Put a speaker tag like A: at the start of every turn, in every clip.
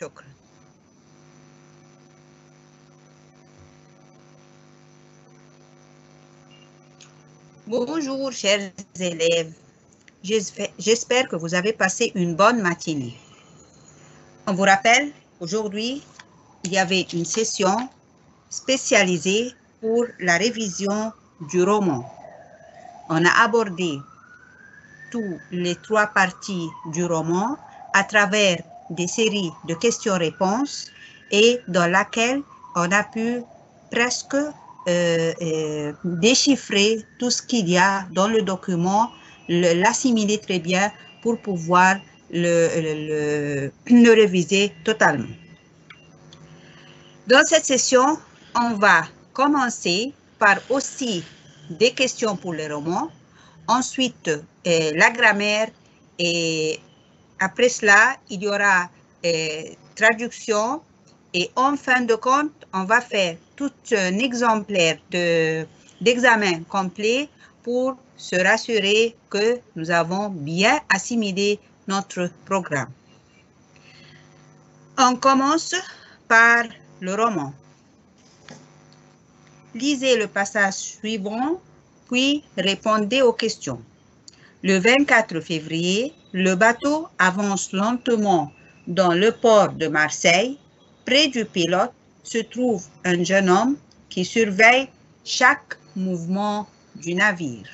A: شكرا. Bonjour, chers élèves. J'espère que vous avez passé une bonne matinée. On vous rappelle, aujourd'hui, il y avait une session spécialisée pour la révision du roman. On a abordé toutes les 3 parties du roman à travers des séries de questions-réponses et dans laquelle on a pu presque déchiffrer tout ce qu'il y a dans le document, l'assimiler très bien pour pouvoir le réviser totalement. Dans cette session, on va commencer par aussi des questions pour le roman, ensuite la grammaire et après cela, il y aura traduction et en fin de compte, on va faire tout un exemplaire d'examen complet pour se rassurer que nous avons bien assimilé notre programme. On commence par le roman. Lisez le passage suivant, puis répondez aux questions. Le 24 février, le bateau avance lentement dans le port de Marseille. Près du pilote se trouve un jeune homme qui surveille chaque mouvement du navire.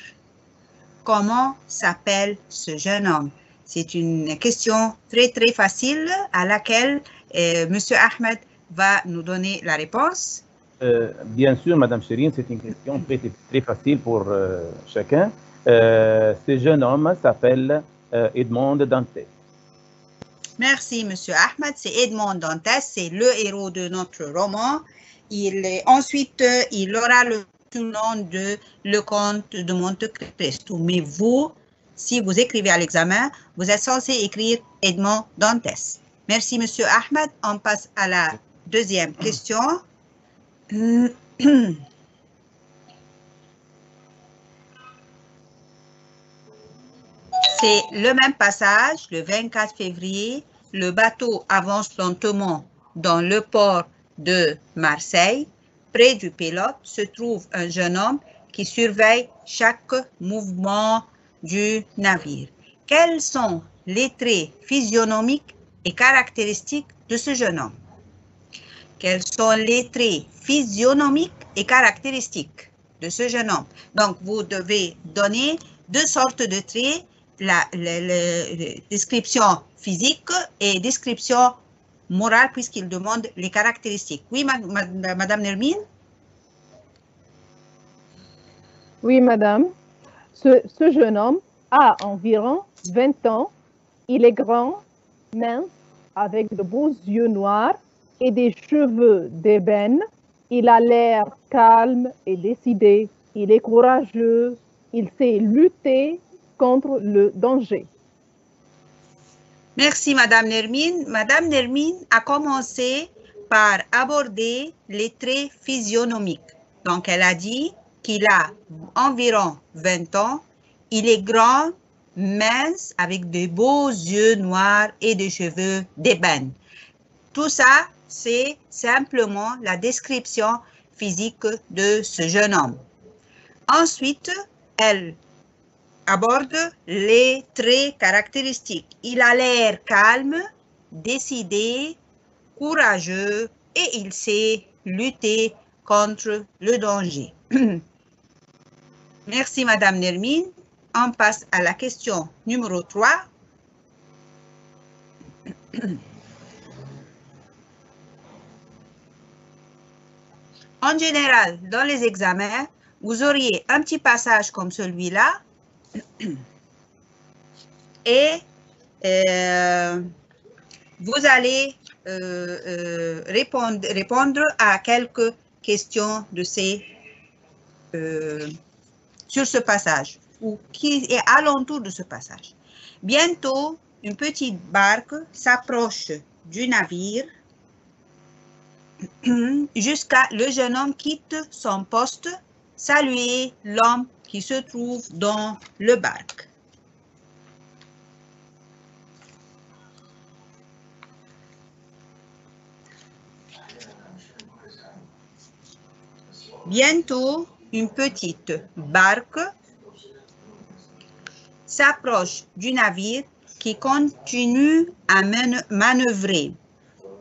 A: Comment s'appelle ce jeune homme? C'est une question très facile à laquelle M. Ahmed va nous donner la réponse.
B: Bien sûr, Madame Chérine, c'est une question très facile pour chacun. Ce jeune homme s'appelle Edmond Dantès.
A: Merci, Monsieur Ahmed. C'est Edmond Dantès, c'est le héros de notre roman. Ensuite, il aura le nom de Le Comte de Monte Cristo. Mais vous, si vous écrivez à l'examen, vous êtes censé écrire Edmond Dantès. Merci, Monsieur Ahmed. On passe à la deuxième question. C'est le même passage, le 24 février, le bateau avance lentement dans le port de Marseille. Près du pilote se trouve un jeune homme qui surveille chaque mouvement du navire. Quels sont les traits physionomiques et caractéristiques de ce jeune homme? Quels sont les traits physionomiques et caractéristiques de ce jeune homme? Donc, vous devez donner 2 sortes de traits, la description physique et description morale, puisqu'il demande les caractéristiques. Oui, Madame Nermine?
C: Oui, Madame. Ce jeune homme a environ 20 ans. Il est grand, mince, avec de beaux yeux noirs et des cheveux d'ébène. Il a l'air calme et décidé. Il est courageux. Il sait lutter contre le danger.
A: Merci, Madame Nermine. Madame Nermine a commencé par aborder les traits physionomiques. Donc, elle a dit qu'il a environ 20 ans. Il est grand, mince, avec de beaux yeux noirs et des cheveux d'ébène. Tout ça, c'est simplement la description physique de ce jeune homme. Ensuite, elle aborde les traits caractéristiques. Il a l'air calme, décidé, courageux et il sait lutter contre le danger. Merci, Madame Nermine. On passe à la question numéro 3. En général, dans les examens, vous auriez un petit passage comme celui-là et vous allez répondre à quelques questions de sur ce passage ou qui est alentour de ce passage. Bientôt, une petite barque s'approche du navire jusqu'à le jeune homme quitte son poste, saluer l'homme qui se trouve dans le barque. Bientôt, une petite barque s'approche du navire qui continue à manœuvrer.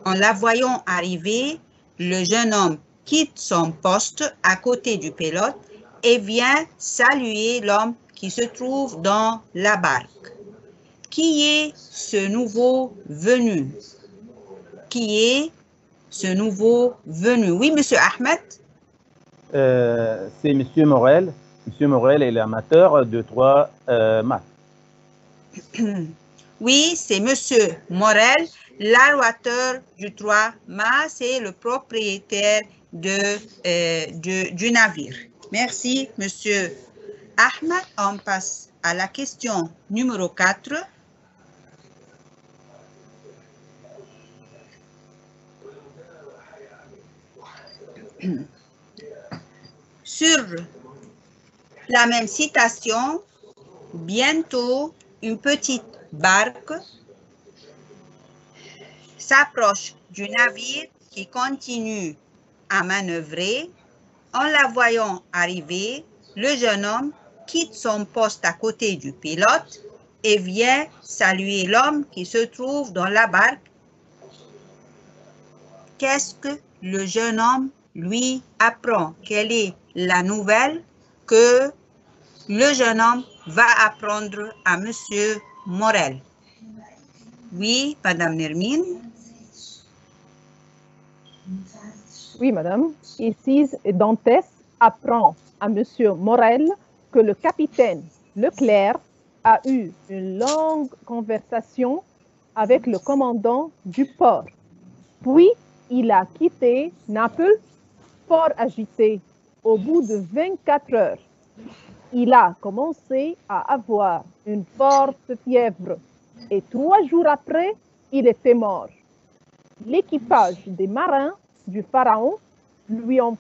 A: En la voyant arriver, le jeune homme quitte son poste à côté du pilote et vient saluer l'homme qui se trouve dans la barque. Qui est ce nouveau venu? Qui est ce nouveau venu? Oui, Monsieur Ahmed?
B: C'est Monsieur Morel. Monsieur Morel est l'amateur de 3 maths.
A: Oui, c'est Monsieur Morel, l'armateur du 3 mâts, c'est le propriétaire du navire. Merci, Monsieur Ahmed. On passe à la question numéro 4. Sur la même citation, bientôt une petite barque s'approche du navire qui continue à manœuvrer. En la voyant arriver, le jeune homme quitte son poste à côté du pilote et vient saluer l'homme qui se trouve dans la barque. Qu'est-ce que le jeune homme lui apprend? Quelle est la nouvelle que le jeune homme va apprendre à Monsieur Morel? Oui, Madame Nermine.
C: Oui, madame. Ici, Dantès apprend à Monsieur Morel que le capitaine Leclerc a eu une longue conversation avec le commandant du port. Puis, il a quitté Naples fort agité. Au bout de 24 heures, il a commencé à avoir une forte fièvre et 3 jours après, il était mort. L'équipage des marins du Pharaon lui ont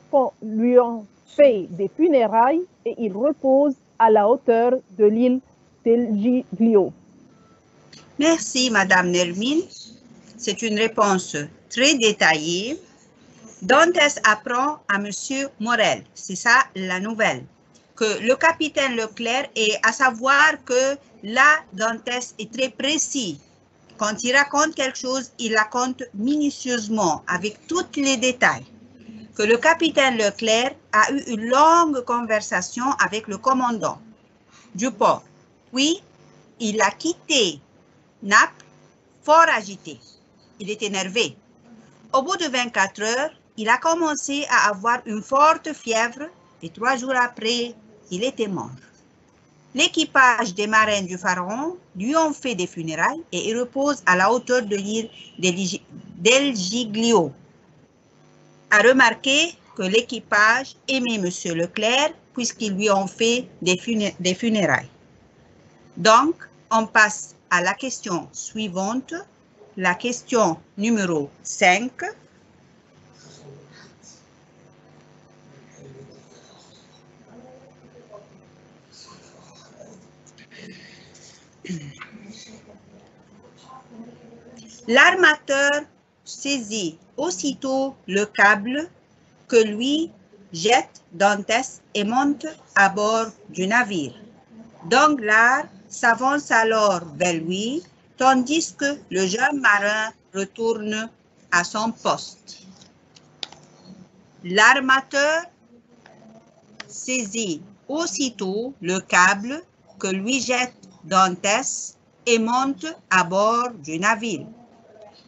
C: fait des funérailles et il repose à la hauteur de l'île d'El Giglio.
A: Merci, Madame Nermine. C'est une réponse très détaillée. Dantès apprend à Monsieur Morel, c'est ça la nouvelle, que le capitaine Leclerc, et à savoir que là, Dantès est très précis. Quand il raconte quelque chose, il raconte minutieusement, avec tous les détails. Que le capitaine Leclerc a eu une longue conversation avec le commandant du port. Puis, il a quitté Naples fort agité. Il est énervé. Au bout de 24 heures, il a commencé à avoir une forte fièvre et 3 jours après, il était mort. L'équipage des marins du Pharaon lui ont fait des funérailles et il repose à la hauteur de l'île d'El Giglio. A remarqué que l'équipage aimait M. Leclerc puisqu'ils lui ont fait des funérailles. Donc, on passe à la question suivante, la question numéro 5. L'armateur saisit aussitôt le câble que lui jette Dantès et monte à bord du navire. Danglars s'avance alors vers lui, tandis que le jeune marin retourne à son poste. L'armateur saisit aussitôt le câble que lui jette Dantès et monte à bord du navire.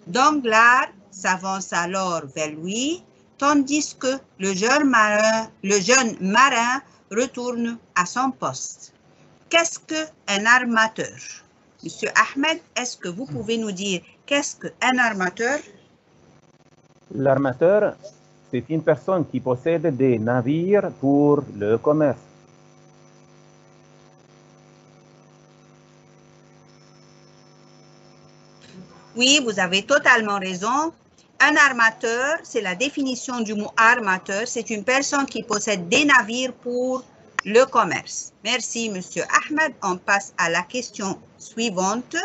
A: Danglars s'avance alors vers lui, tandis que le jeune marin retourne à son poste. Qu'est-ce qu'un armateur? Monsieur Ahmed, est-ce que vous pouvez nous dire qu'est-ce qu'un armateur?
B: L'armateur, c'est une personne qui possède des navires pour le commerce.
A: Oui, vous avez totalement raison. Un armateur, c'est la définition du mot armateur, c'est une personne qui possède des navires pour le commerce. Merci, Monsieur Ahmed. On passe à la question suivante.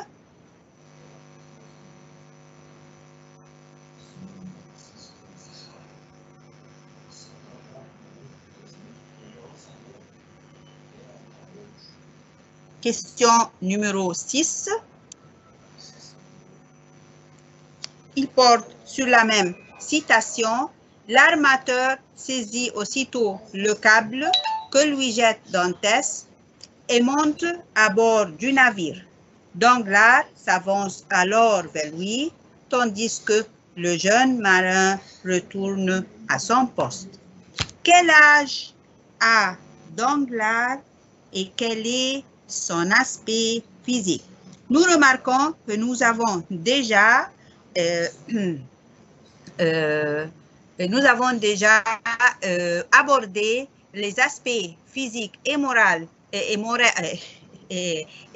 A: question numéro 6. Il porte sur la même citation. L'armateur saisit aussitôt le câble que lui jette Dantès et monte à bord du navire. Danglars s'avance alors vers lui, tandis que le jeune marin retourne à son poste. Quel âge a Danglars et quel est son aspect physique? Nous remarquons que nous avons déjà abordé les aspects physiques et moraux et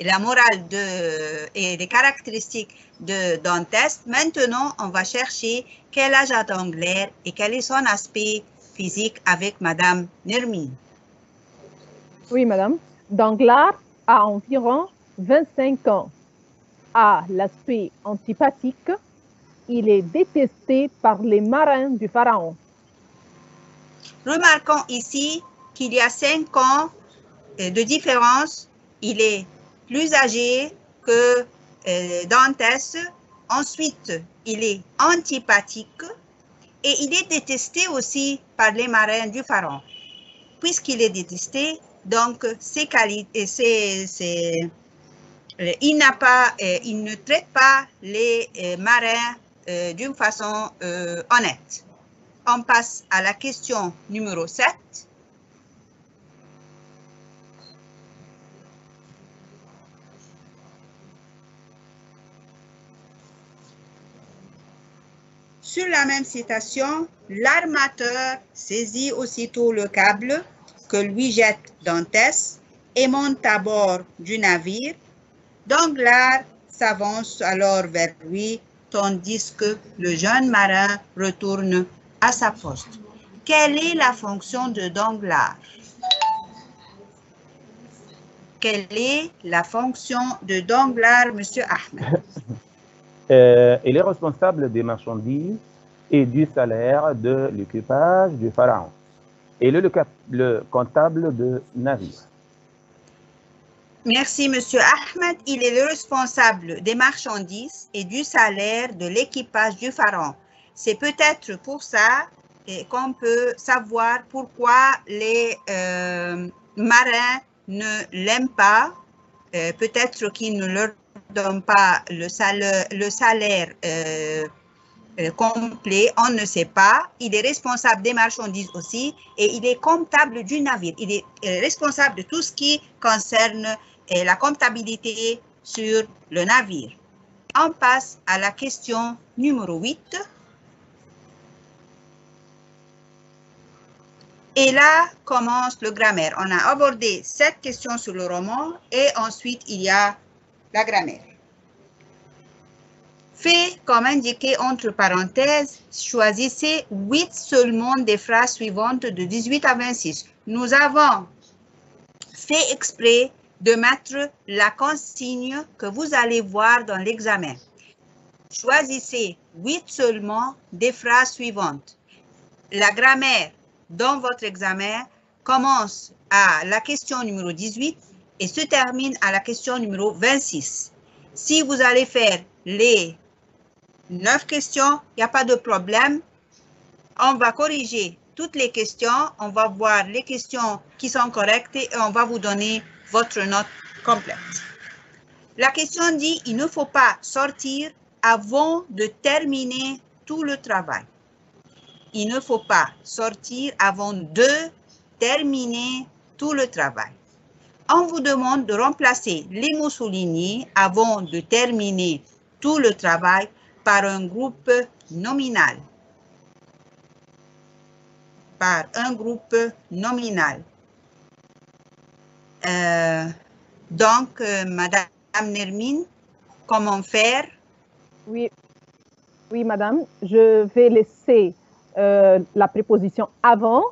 A: la morale et les caractéristiques de Dantès. Maintenant, on va chercher quel âge a Danglars et quel est son aspect physique avec Madame Nermine.
C: Oui, madame. Danglars a environ 25 ans. A l'aspect antipathique. Il est détesté par les marins du Pharaon.
A: Remarquons ici qu'il y a 5 ans de différence. Il est plus âgé que Dantès. Ensuite, il est antipathique et il est détesté aussi par les marins du Pharaon. Puisqu'il est détesté, donc ses qualités, il ne traite pas les marins d'une façon honnête. On passe à la question numéro 7. Sur la même citation, l'armateur saisit aussitôt le câble que lui jette Dantès et monte à bord du navire. Danglars s'avance alors vers lui, tandis que le jeune marin retourne à sa poste. Quelle est la fonction de Danglars? Quelle est la fonction de Danglars, Monsieur Ahmed?
B: Il est responsable des marchandises et du salaire de l'équipage du Pharaon. Il est le comptable de navire.
A: Merci, Monsieur Ahmed. Il est le responsable des marchandises et du salaire de l'équipage du Pharaon. C'est peut-être pour ça qu'on peut savoir pourquoi les marins ne l'aiment pas. Peut-être qu'ils ne leur donnent pas le salaire complet, on ne sait pas. Il est responsable des marchandises aussi et il est comptable du navire. Il est responsable de tout ce qui concerne la comptabilité sur le navire. On passe à la question numéro 8. Et là commence le grammaire. On a abordé 7 questions sur le roman et ensuite il y a la grammaire. Fait comme indiqué entre parenthèses, choisissez 8 seulement des phrases suivantes de 18 à 26. Nous avons fait exprès de mettre la consigne que vous allez voir dans l'examen. Choisissez 8 seulement des phrases suivantes. La grammaire dans votre examen commence à la question numéro 18 et se termine à la question numéro 26. Si vous allez faire les 9 questions, il n'y a pas de problème. On va corriger toutes les questions, on va voir les questions qui sont correctes et on va vous donner votre note complète. La question dit, il ne faut pas sortir avant de terminer tout le travail. Il ne faut pas sortir avant de terminer tout le travail. On vous demande de remplacer les mots soulignés avant de terminer tout le travail par un groupe nominal. Par un groupe nominal. Donc, Madame Nermine, comment faire?
C: Oui, madame. Je vais laisser la préposition avant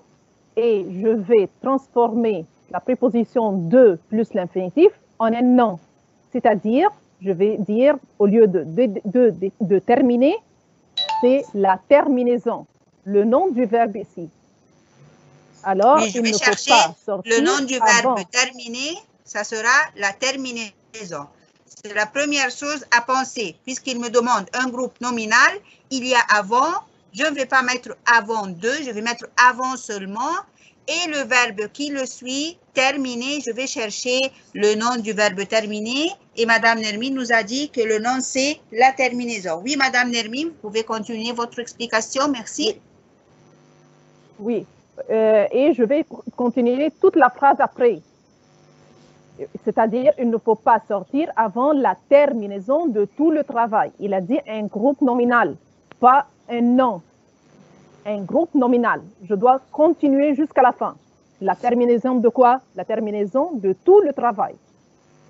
C: et je vais transformer la préposition de plus l'infinitif en un nom. C'est-à-dire, je vais dire, au lieu de terminer, c'est la terminaison, le nom du verbe ici. Alors,
A: oui, je vais chercher le nom du verbe terminer, ça sera la terminaison. C'est la première chose à penser. Puisqu'il me demande un groupe nominal, il y a avant. Je ne vais pas mettre avant 2, je vais mettre avant seulement. Et le verbe qui le suit, terminer, je vais chercher le nom du verbe terminer. Et Madame Nermine nous a dit que le nom, c'est la terminaison. Oui, Madame Nermine, vous pouvez continuer votre explication. Merci.
C: Oui. Et je vais continuer toute la phrase après. C'est-à-dire, il ne faut pas sortir avant la terminaison de tout le travail. Il a dit un groupe nominal, pas un nom. Un groupe nominal. Je dois continuer jusqu'à la fin. La terminaison de quoi? La terminaison de tout le travail.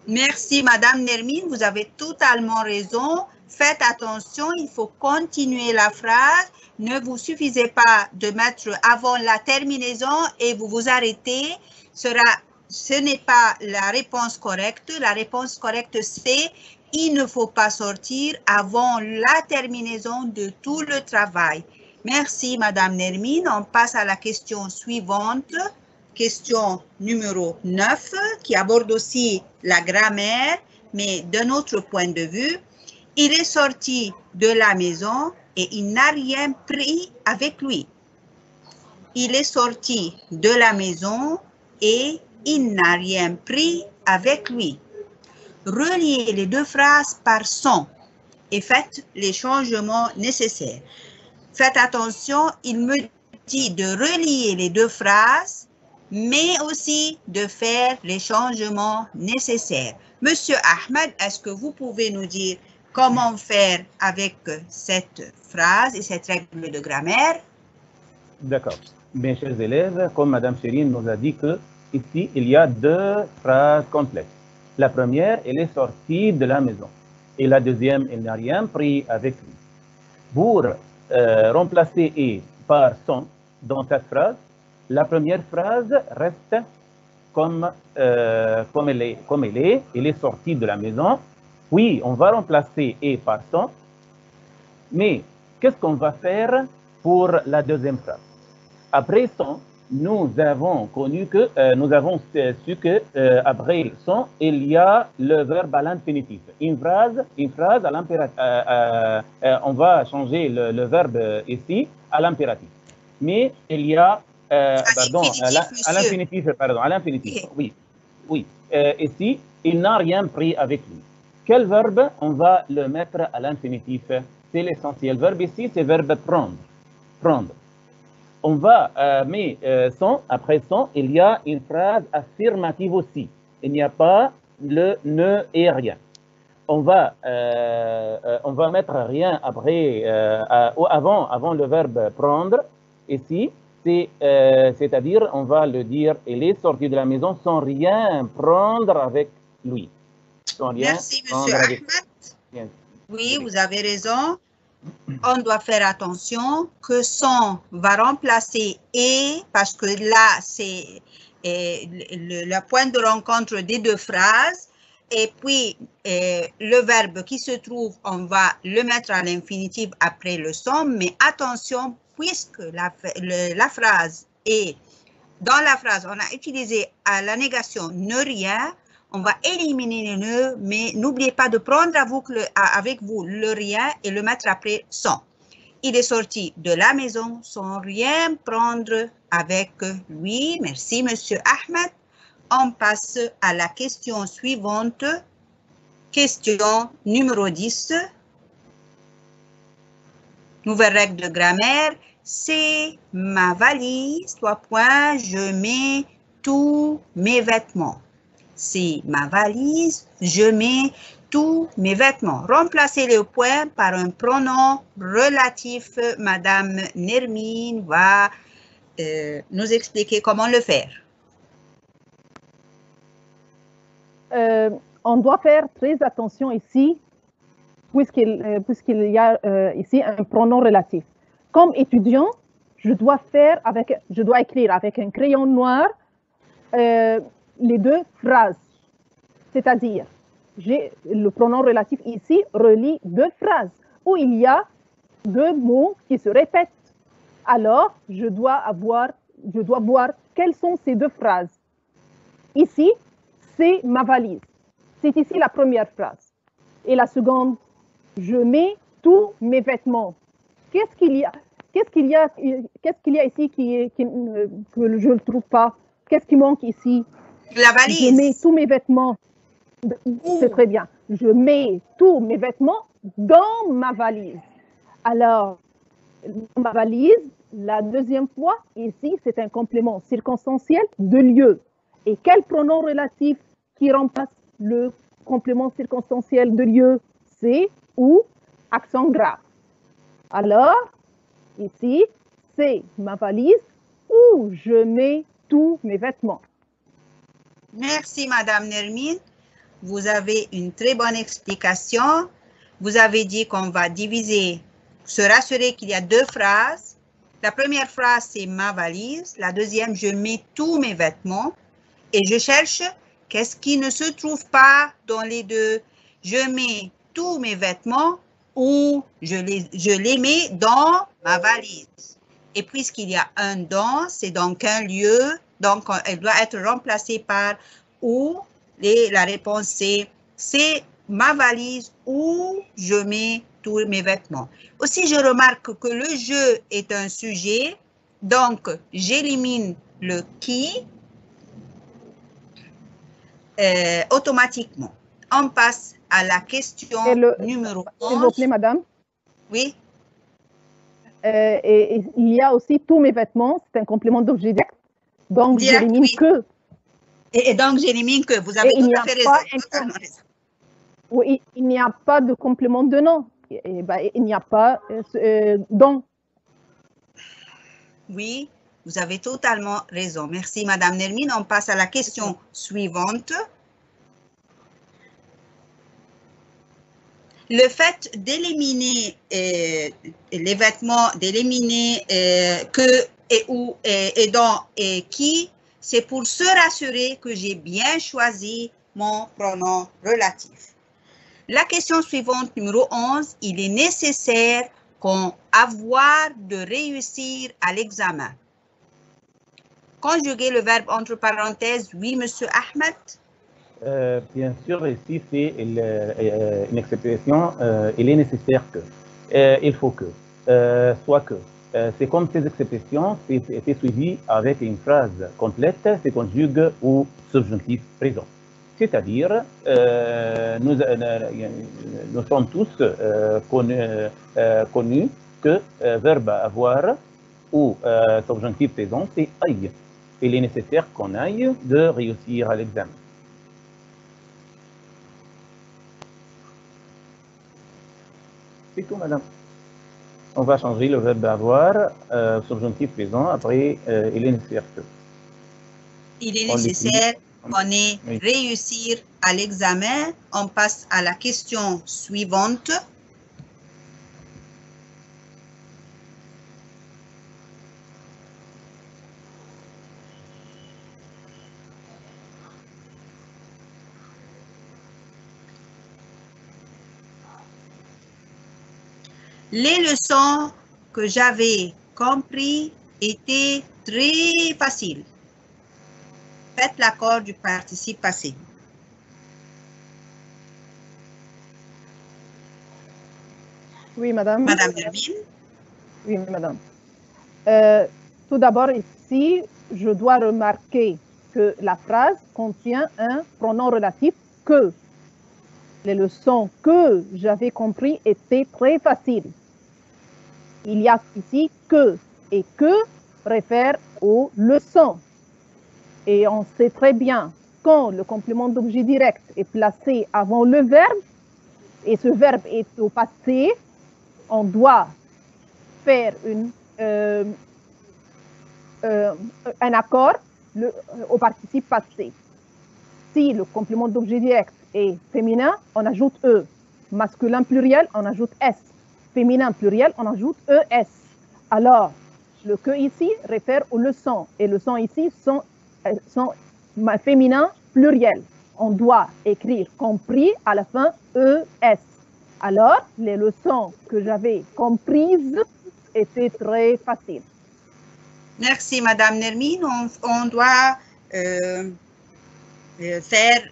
A: Merci, Madame Nermine. Vous avez totalement raison. Faites attention, il faut continuer la phrase. Ne vous suffisez pas de mettre avant la terminaison et vous vous arrêtez. Ce n'est pas la réponse correcte. La réponse correcte, c'est il ne faut pas sortir avant la terminaison de tout le travail. Merci, Madame Nermine. On passe à la question suivante. Question numéro 9, qui aborde aussi la grammaire, mais d'un autre point de vue. Il est sorti de la maison et il n'a rien pris avec lui. Il est sorti de la maison et il n'a rien pris avec lui. Reliez les deux phrases par son et faites les changements nécessaires. Faites attention, il me dit de relier les deux phrases, mais aussi de faire les changements nécessaires. Monsieur Ahmed, est-ce que vous pouvez nous dire comment faire avec cette phrase et cette règle de grammaire?
B: D'accord. Mes chers élèves, comme Madame Chérine nous a dit que ici, il y a deux phrases complètes. La première, elle est sortie de la maison. Et la deuxième, elle n'a rien pris avec lui. Pour remplacer « et » par « son » dans cette phrase, la première phrase reste comme elle est. Elle est sortie de la maison. Oui, on va remplacer « et » par « son ». Mais qu'est-ce qu'on va faire pour la deuxième phrase? Après « son », nous avons connu que, nous avons su que après « son », il y a le verbe à l'infinitif. Une phrase à l'impératif. On va changer le verbe ici à l'impératif. Mais il y a, à l'infinitif, oui. Ici, il n'a rien pris avec lui. Quel verbe on va le mettre à l'infinitif? C'est l'essentiel. Verbe ici, c'est verbe prendre. Prendre. On va, mais après son, il y a une phrase affirmative aussi. Il n'y a pas le ne et rien. On va mettre rien après, avant le verbe prendre. Ici, c'est-à-dire, on va le dire, il est sorti de la maison sans rien prendre avec lui. Sans rien
A: Merci, Monsieur Ahmed. Oui, vous avez raison. On doit faire attention que son va remplacer et, parce que là, c'est le point de rencontre des deux phrases. Et puis, le verbe qui se trouve, on va le mettre à l'infinitif après le son. Mais attention, puisque la phrase est, dans la phrase, on a utilisé à la négation ne rien, on va éliminer le ne, mais n'oubliez pas de prendre avec vous le rien et le mettre après son. Il est sorti de la maison sans rien prendre avec lui. Merci, Monsieur Ahmed. On passe à la question suivante. Question numéro 10. Nouvelle règle de grammaire. C'est ma valise, 3 points, je mets tous mes vêtements. C'est ma valise, je mets tous mes vêtements. Remplacez le point par un pronom relatif. Madame Nermine va nous expliquer comment le faire.
C: On doit faire très attention ici, puisqu'il y a ici un pronom relatif. Comme étudiant, je dois écrire avec un crayon noir les deux phrases. C'est-à-dire, j'ai le pronom relatif ici relie deux phrases où il y a deux mots qui se répètent. Alors, je dois voir quelles sont ces deux phrases. Ici, c'est ma valise. C'est ici la première phrase. Et la seconde, je mets tous mes vêtements. Qu'est-ce qu'il y a ici que je ne trouve pas? Qu'est-ce qui manque ici?
A: La valise.
C: Je mets tous mes vêtements. C'est très bien. Je mets tous mes vêtements dans ma valise. Alors, dans ma valise, la deuxième fois, ici, c'est un complément circonstanciel de lieu. Et quel pronom relatif qui remplace le complément circonstanciel de lieu? C'est ou accent grave. Alors, ici, c'est ma valise où je mets tous mes vêtements.
A: Merci, Madame Nermine. Vous avez une très bonne explication. Vous avez dit qu'on va diviser, se rassurer qu'il y a deux phrases. La première phrase, c'est ma valise. La deuxième, je mets tous mes vêtements. Et je cherche qu'est-ce qui ne se trouve pas dans les deux. Je mets tous mes vêtements ou je les mets dans ma valise. Et puisqu'il y a un dans, c'est dans quel lieu? Donc, elle doit être remplacée par où. Et la réponse, c'est ma valise où je mets tous mes vêtements. Aussi, je remarque que le je est un sujet. Donc, j'élimine le qui automatiquement. On passe à la question numéro 11.
C: S'il vous plaît, madame.
A: Oui.
C: Et il y a aussi tous mes vêtements, c'est un complément d'objet direct. Donc, j'élimine
A: oui.
C: que.
A: Et donc, j'élimine que. Vous avez tout à fait raison.
C: Oui, il n'y a pas de complément de nom. Il n'y a pas donc.
A: Oui, vous avez totalement raison. Merci, Madame Nermine. On passe à la question suivante. Le fait d'éliminer les vêtements, d'éliminer que et où et dont et qui, c'est pour se rassurer que j'ai bien choisi mon pronom relatif. La question suivante, numéro 11, il est nécessaire qu'on avoir de réussir à l'examen. Conjuguer le verbe entre parenthèses, oui, Monsieur Ahmed.
B: Bien sûr, ici, c'est une expression, il est nécessaire que, il faut que, soit que. C'est comme ces expressions, c'est suivi avec une phrase complète, c'est conjugue au subjonctif présent. C'est-à-dire, nous sommes tous connus que verbe avoir ou subjonctif présent, c'est aille. Il est nécessaire qu'on aille de réussir à l'examen. C'est tout, madame. On va changer le verbe avoir, subjonctif présent, après il est nécessaire que.
A: Il est nécessaire qu'on ait réussir à l'examen. On passe à la question suivante. Les leçons que j'avais comprises étaient très faciles. Faites l'accord du participe passé.
C: Oui, madame.
A: Madame Nermine.
C: Oui, madame. Tout d'abord, ici, je dois remarquer que la phrase contient un pronom relatif que. Les leçons que j'avais compris étaient très faciles. Il y a ici que, et que réfère aux leçons. Et on sait très bien, quand le complément d'objet direct est placé avant le verbe, et ce verbe est au passé, on doit faire un accord au participe passé. Si le complément d'objet direct est féminin, on ajoute E. Masculin pluriel, on ajoute S. Féminin pluriel, on ajoute ES. Alors, le que ici réfère aux leçons. Et les leçons ici sont féminin pluriel. On doit écrire compris à la fin ES. Alors, les leçons que j'avais comprises étaient très faciles.
A: Merci, Madame Nermine. On doit faire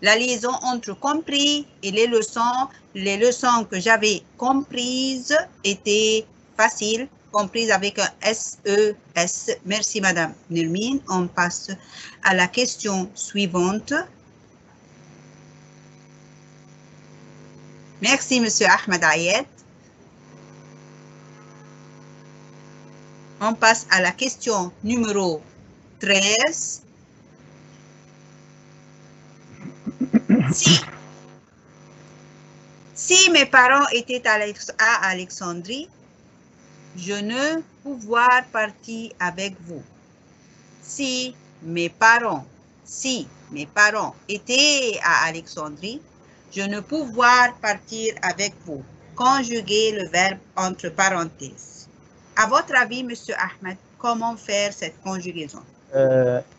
A: la liaison entre compris et les leçons. Les leçons que j'avais comprises étaient faciles, comprises avec un SES. Merci, Madame Nermine. On passe à la question suivante. Merci, Monsieur Ahmed Ayed. On passe à la question numéro 13. Si mes parents étaient à Alexandrie, je ne pouvoir partir avec vous. Si mes parents étaient à Alexandrie, je ne pouvoir partir avec vous. Conjuguer le verbe entre parenthèses. À votre avis, Monsieur Ahmed, comment faire cette conjugaison?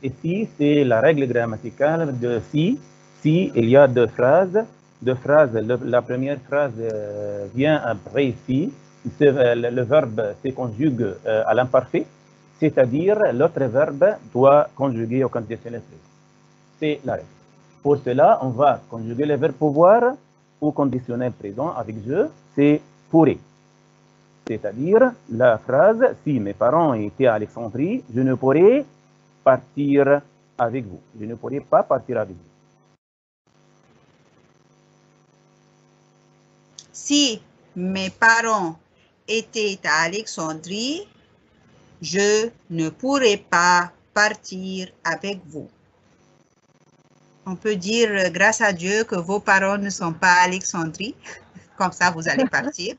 B: Ici, c'est la règle grammaticale de si. Si, il y a deux phrases. La première phrase vient après si. Le verbe se conjugue à l'imparfait, c'est-à-dire l'autre verbe doit conjuguer au conditionnel présent. C'est la règle. Pour cela, on va conjuguer le verbe pouvoir au conditionnel présent avec je, c'est pourrait. C'est-à-dire la phrase « Si mes parents étaient à Alexandrie, je ne pourrais partir avec vous. Je ne pourrais pas partir avec vous. »
A: Si mes parents étaient à Alexandrie, je ne pourrais pas partir avec vous. On peut dire grâce à Dieu que vos parents ne sont pas à Alexandrie. Comme ça, vous allez partir.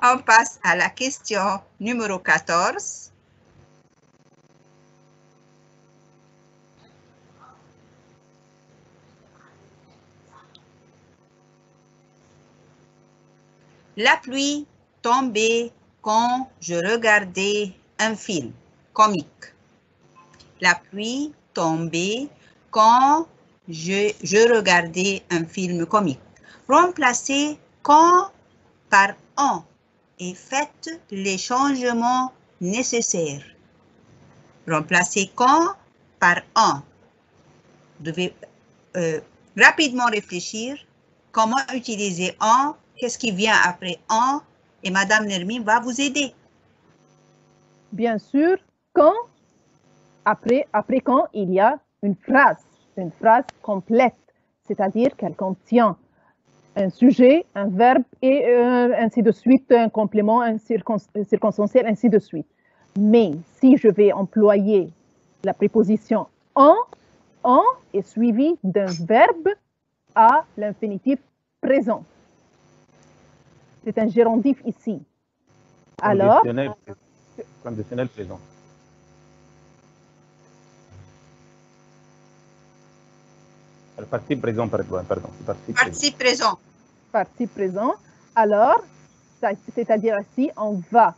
A: On passe à la question numéro 14. La pluie tombait quand je regardais un film comique. La pluie tombait quand je regardais un film comique. Remplacez quand par en et faites les changements nécessaires. Remplacez quand par en. Vous devez rapidement réfléchir comment utiliser en, qu'est-ce qui vient après en, et Madame Nermine va vous aider.
C: Bien sûr, quand, après quand, il y a une phrase complète, c'est-à-dire qu'elle contient un sujet, un verbe et ainsi de suite, un complément, un circonstanciel, ainsi de suite. Mais si je vais employer la préposition en est suivi d'un verbe à l'infinitif présent. C'est un gérondif ici. Alors,
B: conditionnel présent. Le participe présent, pardon.
A: Participe présent.
C: Participe présent. Alors, c'est-à-dire ici, on va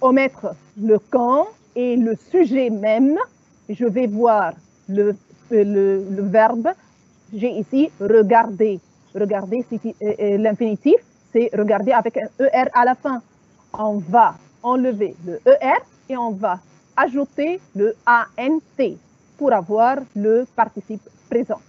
C: omettre le quand et le sujet même. Je vais voir le verbe. J'ai ici regarder. Regarder, l'infinitif, c'est regarder avec un ER à la fin. On va enlever le ER et on va ajouter le ANT pour avoir le participe présent.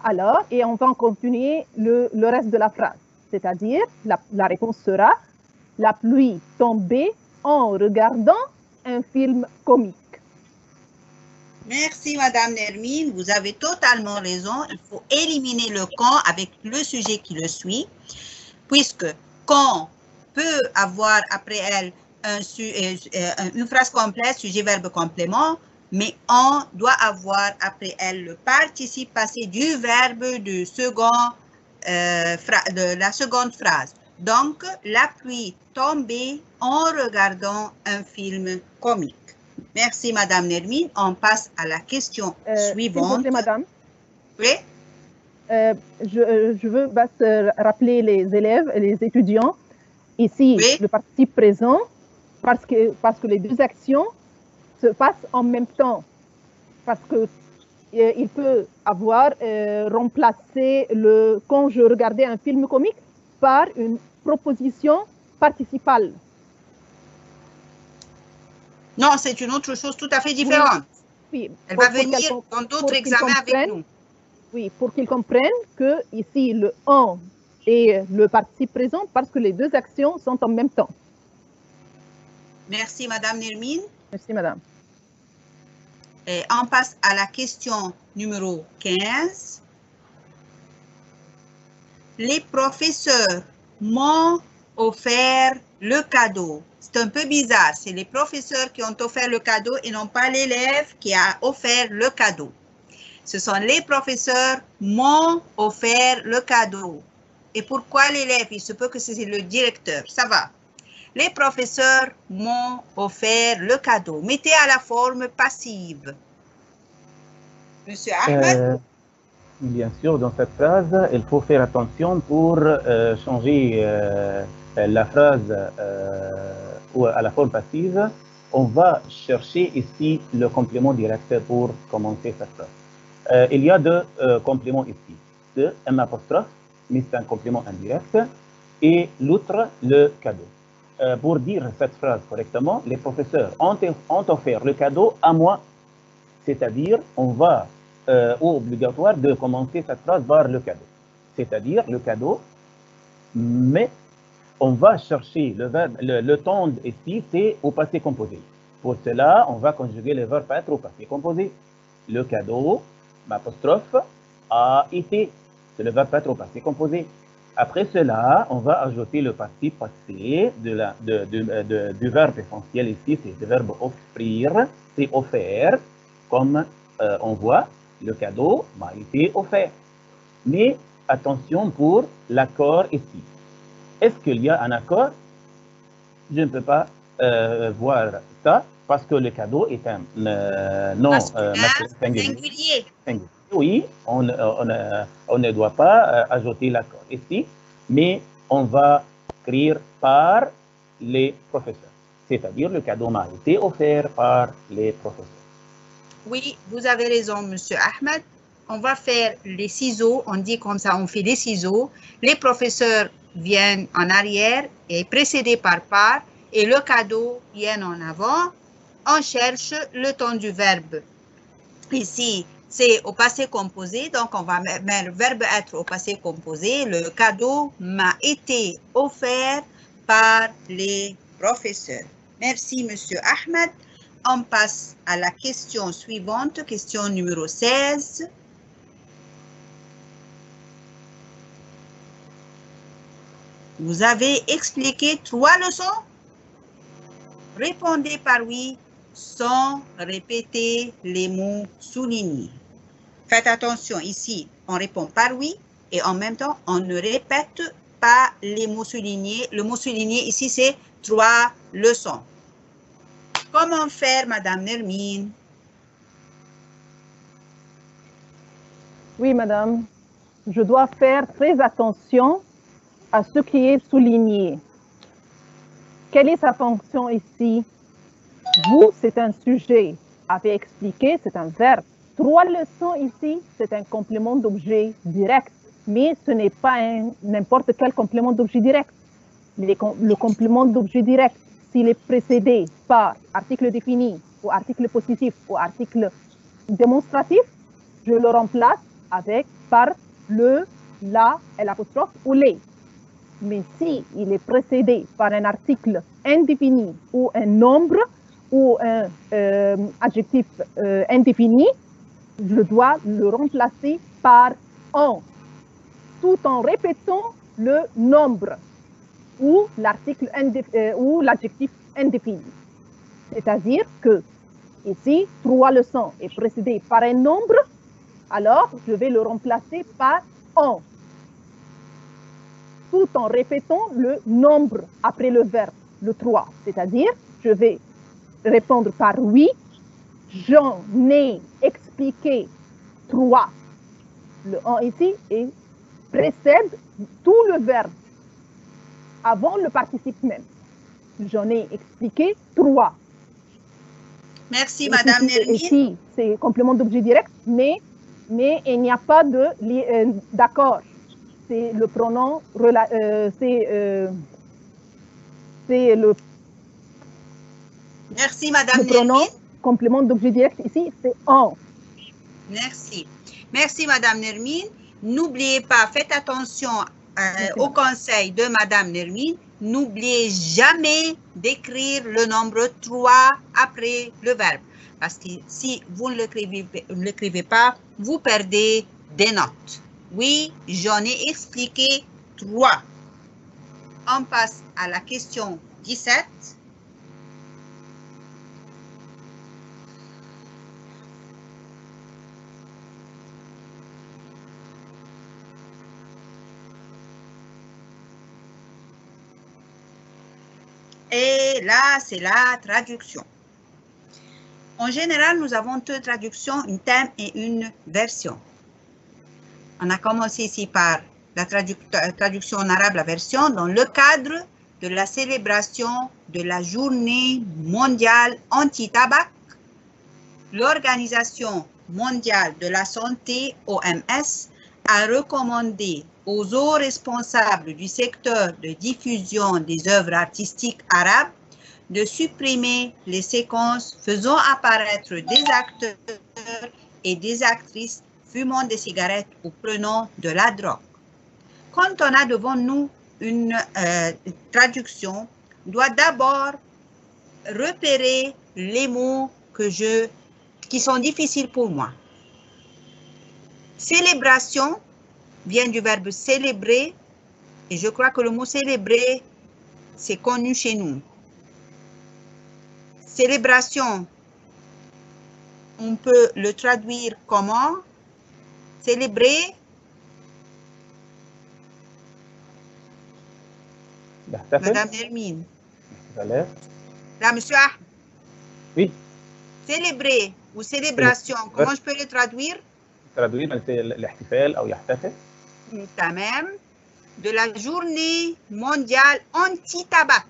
C: Alors, et on va continuer le reste de la phrase. C'est-à-dire, la réponse sera « La pluie tombait en regardant un film comique ».
A: Merci, Madame Nermine. Vous avez totalement raison. Il faut éliminer le quand avec le sujet qui le suit, puisque quand peut avoir après elle une phrase complète, sujet, verbe, complément, mais on doit avoir après elle le participe passé du verbe de la seconde phrase. Donc, la pluie tombait en regardant un film comique. Merci, Madame Nermine. On passe à la question suivante.
C: S'il vous plaît, Madame.
A: Oui.
C: Je veux rappeler les élèves et les étudiants. Ici,
A: oui.
C: Le participe présent, parce que les deux actions se passent en même temps. Parce que il peut avoir remplacé quand je regardais un film comique par une proposition participale.
A: Non, c'est une autre chose tout à fait différente.
C: Oui,
A: Elle va venir dans d'autres examens avec nous.
C: Oui, pour qu'ils comprennent que ici, le on est le participe présent parce que les deux actions sont en même temps.
A: Merci, Madame Nermine.
C: Merci, Madame.
A: Et on passe à la question numéro 15. Les professeurs m'ont offert le cadeau. C'est un peu bizarre. C'est les professeurs qui ont offert le cadeau et non pas l'élève qui a offert le cadeau. Ce sont les professeurs m'ont offert le cadeau. Et pourquoi l'élève? Il se peut que c'est le directeur. Ça va. Les professeurs m'ont offert le cadeau. Mettez à la forme passive. Monsieur Ahmed?
B: Bien sûr, dans cette phrase, il faut faire attention pour changer la phrase à la forme passive. On va chercher ici le complément direct pour commencer cette phrase. Il y a deux compléments ici. Un apostrophe, mais c'est un complément indirect, et l'autre, le cadeau. Pour dire cette phrase correctement, les professeurs ont offert le cadeau à moi, c'est-à-dire on va obligatoire de commencer cette phrase par le cadeau, c'est-à-dire le cadeau, mais on va chercher le verbe, le temps ici, c'est au passé composé. Pour cela, on va conjuguer le verbe être au passé composé. Le cadeau, apostrophe, a été, c'est le verbe être au passé composé. Après cela, on va ajouter le participe passé du verbe essentiel ici, c'est le verbe offrir, c'est offert, comme on voit, le cadeau m'a été offert. Mais attention pour l'accord ici. Est-ce qu'il y a un accord? Je ne peux pas voir ça parce que le cadeau est un nom singulier. Oui, on ne doit pas ajouter l'accord ici, mais on va écrire par les professeurs. C'est-à-dire le cadeau m'a été offert par les professeurs.
A: Oui, vous avez raison, Monsieur Ahmed. On va faire les ciseaux, on dit comme ça, on fait les ciseaux. Les professeurs viennent en arrière et précédés par part, et le cadeau vient en avant. On cherche le temps du verbe. Ici, c'est au passé composé, donc on va mettre le verbe être au passé composé. Le cadeau m'a été offert par les professeurs. Merci, Monsieur Ahmed. On passe à la question suivante, question numéro 16. Vous avez expliqué 3 leçons? Répondez par oui sans répéter les mots soulignés. Faites attention, ici, on répond par oui et en même temps, on ne répète pas les mots soulignés. Le mot souligné ici, c'est 3 leçons. Comment faire, Madame Nermine?
C: Oui, Madame. Je dois faire très attention à ce qui est souligné. Quelle est sa fonction ici? Vous, c'est un sujet. Avez expliqué, c'est un verbe. 3 leçons ici, c'est un complément d'objet direct. Mais ce n'est pas n'importe quel complément d'objet direct. Le complément d'objet direct, s'il est précédé par article défini, ou article positif, ou article démonstratif, je le remplace par le, la, et l'apostrophe ou les. Mais si il est précédé par un article indéfini ou un nombre ou un adjectif indéfini, je dois le remplacer par en, tout en répétant le nombre ou l'article ou l'adjectif indéfini. C'est-à-dire que ici, 3 leçons est précédé par un nombre, alors je vais le remplacer par en, tout en répétant le nombre après le verbe, le 3. C'est-à-dire, je vais répondre par oui, j'en ai expliqué 3. Le en ici précède tout le verbe avant le participe même. J'en ai expliqué 3.
A: Merci, Madame Nermine.
C: Ici, c'est complément d'objet direct, mais il n'y a pas d'accord. C'est le pronom, c'est le...
A: Merci, Madame
C: le pronom complément d'objet direct ici, c'est en.
A: Merci. Merci, Madame Nermine. N'oubliez pas, faites attention au conseil de Madame Nermine. N'oubliez jamais d'écrire le nombre 3 après le verbe. Parce que si vous ne l'écrivez pas, vous perdez des notes. Oui, j'en ai expliqué 3. On passe à la question 17. Et là, c'est la traduction. En général, nous avons 2 traductions, une thème et une version. On a commencé ici par la traduction en arabe, la version, dans le cadre de la célébration de la journée mondiale anti-tabac. L'Organisation mondiale de la santé, OMS, a recommandé aux hauts responsables du secteur de diffusion des œuvres artistiques arabes de supprimer les séquences faisant apparaître des acteurs et des actrices fumant des cigarettes ou prenant de la drogue. Quand on a devant nous une traduction, on doit d'abord repérer les mots qui sont difficiles pour moi. Célébration vient du verbe célébrer, et je crois que le mot célébrer, c'est connu chez nous. Célébration, on peut le traduire comment? Célébrer. Madame Nermine. Là, monsieur Ahmed.
B: Oui.
A: Célébrer ou célébration, comment je peux le traduire?
B: Traduire الاحتفال أو يحتفل.
A: تمام. De la journée mondiale anti-tabac.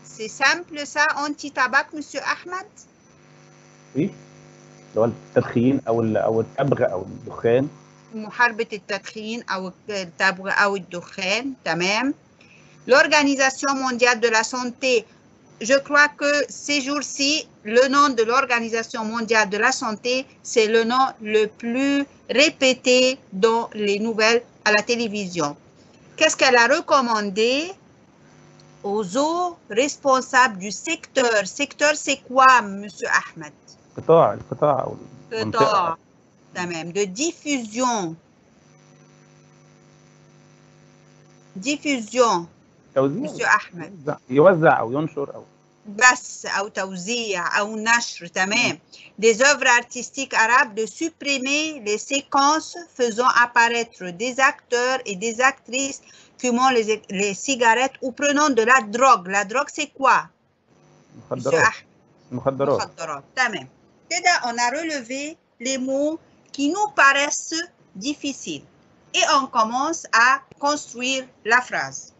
A: C'est simple ça, anti-tabac, monsieur Ahmed?
B: Oui. اللي هو التدخين أو التبغ أو الدخان.
A: محاربة التدخين أو التبغ أو الدخان. تمام. L'Organisation mondiale de la santé, je crois que ces jours-ci, le nom de l'Organisation mondiale de la santé, c'est le nom le plus répété dans les nouvelles à la télévision. Qu'est-ce qu'elle a recommandé aux hauts responsables du secteur? Secteur, c'est quoi, monsieur Ahmed?
B: القطاع
A: même de diffusion. Monsieur Ahmed.
B: يوزع أو ينشر أو
A: بس أو توزيع أو نشر. تمام. Des œuvres artistiques arabes, de supprimer les séquences faisant apparaître des acteurs et des actrices fumant les cigarettes ou prenant de la drogue. La drogue, c'est quoi? Monsieur Ahmed.
B: مخدرات.
A: تمام. On a relevé les mots qui nous paraissent difficiles. Et on commence à construire la phrase.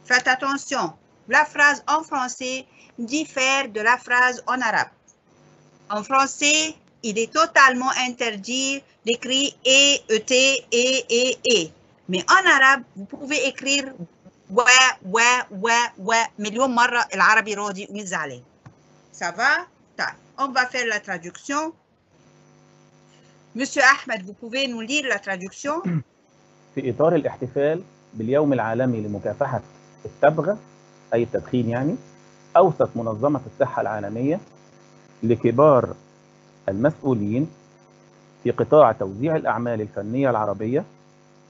A: Faites attention, la phrase en français diffère de la phrase en arabe. En français, il est totalement interdit d'écrire et. Mais en arabe, vous pouvez écrire مليون مرة العربي راضي ومش زعلان. Ça va? On va faire la traduction. Monsieur Ahmed, vous pouvez nous lire la traduction?
B: في إطار الاحتفال باليوم العالمي لمكافحة التبغ أي التدخين يعني، أوصت منظمة الصحة العالمية لكبار المسؤولين في قطاع توزيع الأعمال الفنية العربية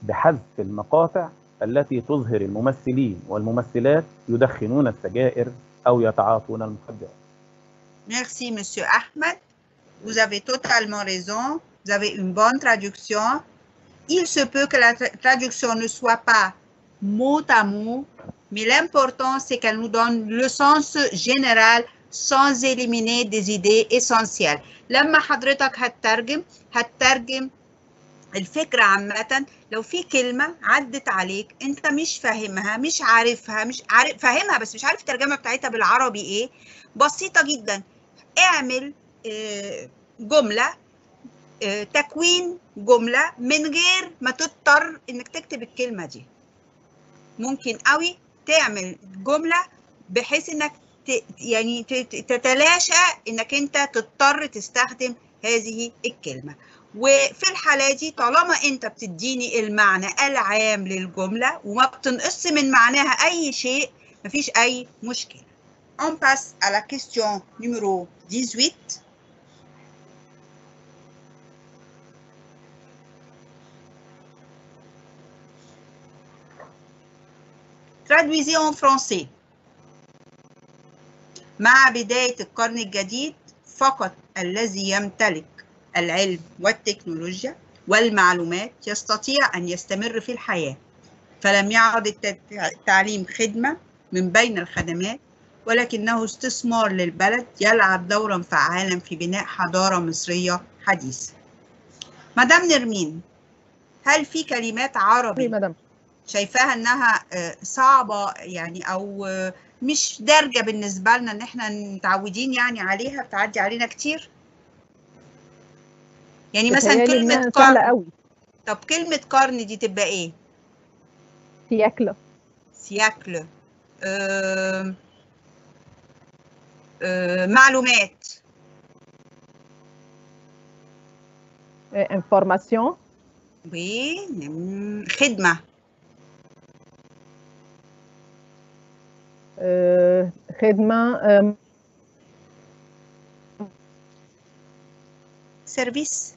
B: بحذف المقاطع التي تظهر الممثلين والممثلات يدخنون السجائر أو يتعاطون المخدرات.
A: Merci, monsieur Ahmed. Vous avez totalement raison. Vous avez une bonne traduction. Il se peut que la traduction ne soit pas mot à mot, mais l'important, c'est qu'elle nous donne le sens général sans éliminer des idées essentielles. لما حضرتك هتترجم الفكرة عامة، لو في كلمة عدت عليك انت مش فاهمها، مش عارفها، فاهمها بس مش عارف الترجمة بتاعتها بالعربي ايه، بسيطة جدا. اعمل جملة، تكوين جملة من غير ما تضطر انك تكتب الكلمة دي. ممكن قوي تعمل جملة بحيث انك يعني تتلاشى انك انت تضطر تستخدم هذه الكلمة. وفي الحالة دي طالما انت بتديني المعنى العام للجملة وما بتنقص من معناها اي شيء مفيش اي مشكلة. On passe à la question numéro 18. Traduisez en français. مع بداية القرن الجديد فقط الذي يمتلك العلم والتكنولوجيا والمعلومات يستطيع أن يستمر في الحياة، فلم يعد التعليم خدمة من بين الخدمات ولكنه استثمار للبلد يلعب دورا فعالا في بناء حضارة مصرية حديثة. مدام نرمين، هل في كلمات عربي شايفاها انها صعبة يعني او مش دارجة بالنسبة لنا ان احنا متعودين يعني عليها بتعدي علينا كتير؟ يعني مثلا كلمة قرن. طب كلمة قرن دي تبقى ايه؟
C: سياكل.
A: سياكل. معلومات.
C: information.
A: خدمة.
C: خدمة.
A: service.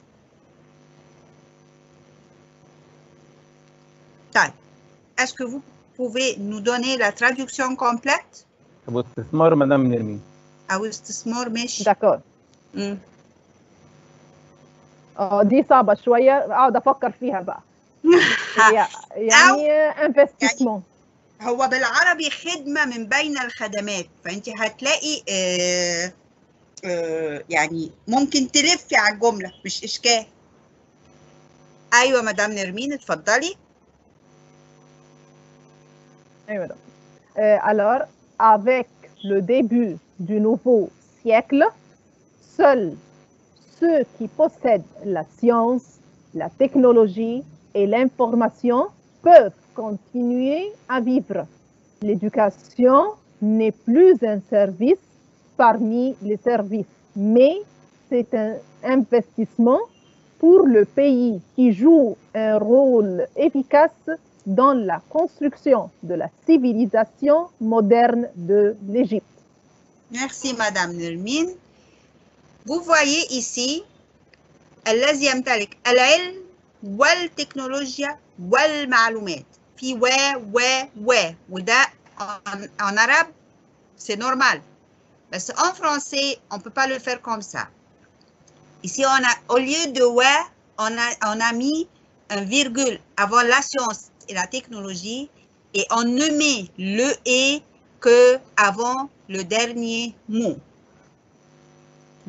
A: طيب. Est-ce que vous pouvez nous donner la traduction complète?
B: أبو استثمار مدام نرمين.
A: أو استثمار ماشي.
C: داكور. دي صعبة شوية أقعد أفكر فيها بقى. يعني انفستيسمون.
A: هو بالعربي خدمة من بين الخدمات، فأنت هتلاقي يعني ممكن تلفي على الجملة مش إشكال. أيوة مدام نرمين اتفضلي.
C: أيوة. Alors, avec le début du nouveau siècle, seuls ceux qui possèdent la science, la technologie et l'information peuvent continuer à vivre. L'éducation n'est plus un service parmi les services, mais c'est un investissement pour le pays qui joue un rôle efficace dans la construction de la civilisation moderne de l'Égypte.
A: Merci Madame Nermine. Vous voyez ici الذي يمتلك العلم والتكنولوجيا والمعلومات في وده en arabe c'est normal, mais en français on peut pas le faire comme ça. Ici on a au lieu de on a mis un virgule avant la science et la technologie et on ne met le et que avant le dernier mot.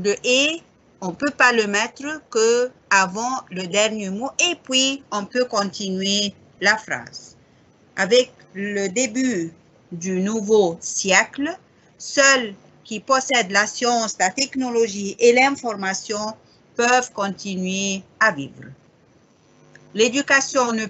A: Le et on ne peut pas le mettre que avant le dernier mot et puis on peut continuer la phrase. Avec le début du nouveau siècle, seuls qui possèdent la science, la technologie et l'information peuvent continuer à vivre. L'éducation n'est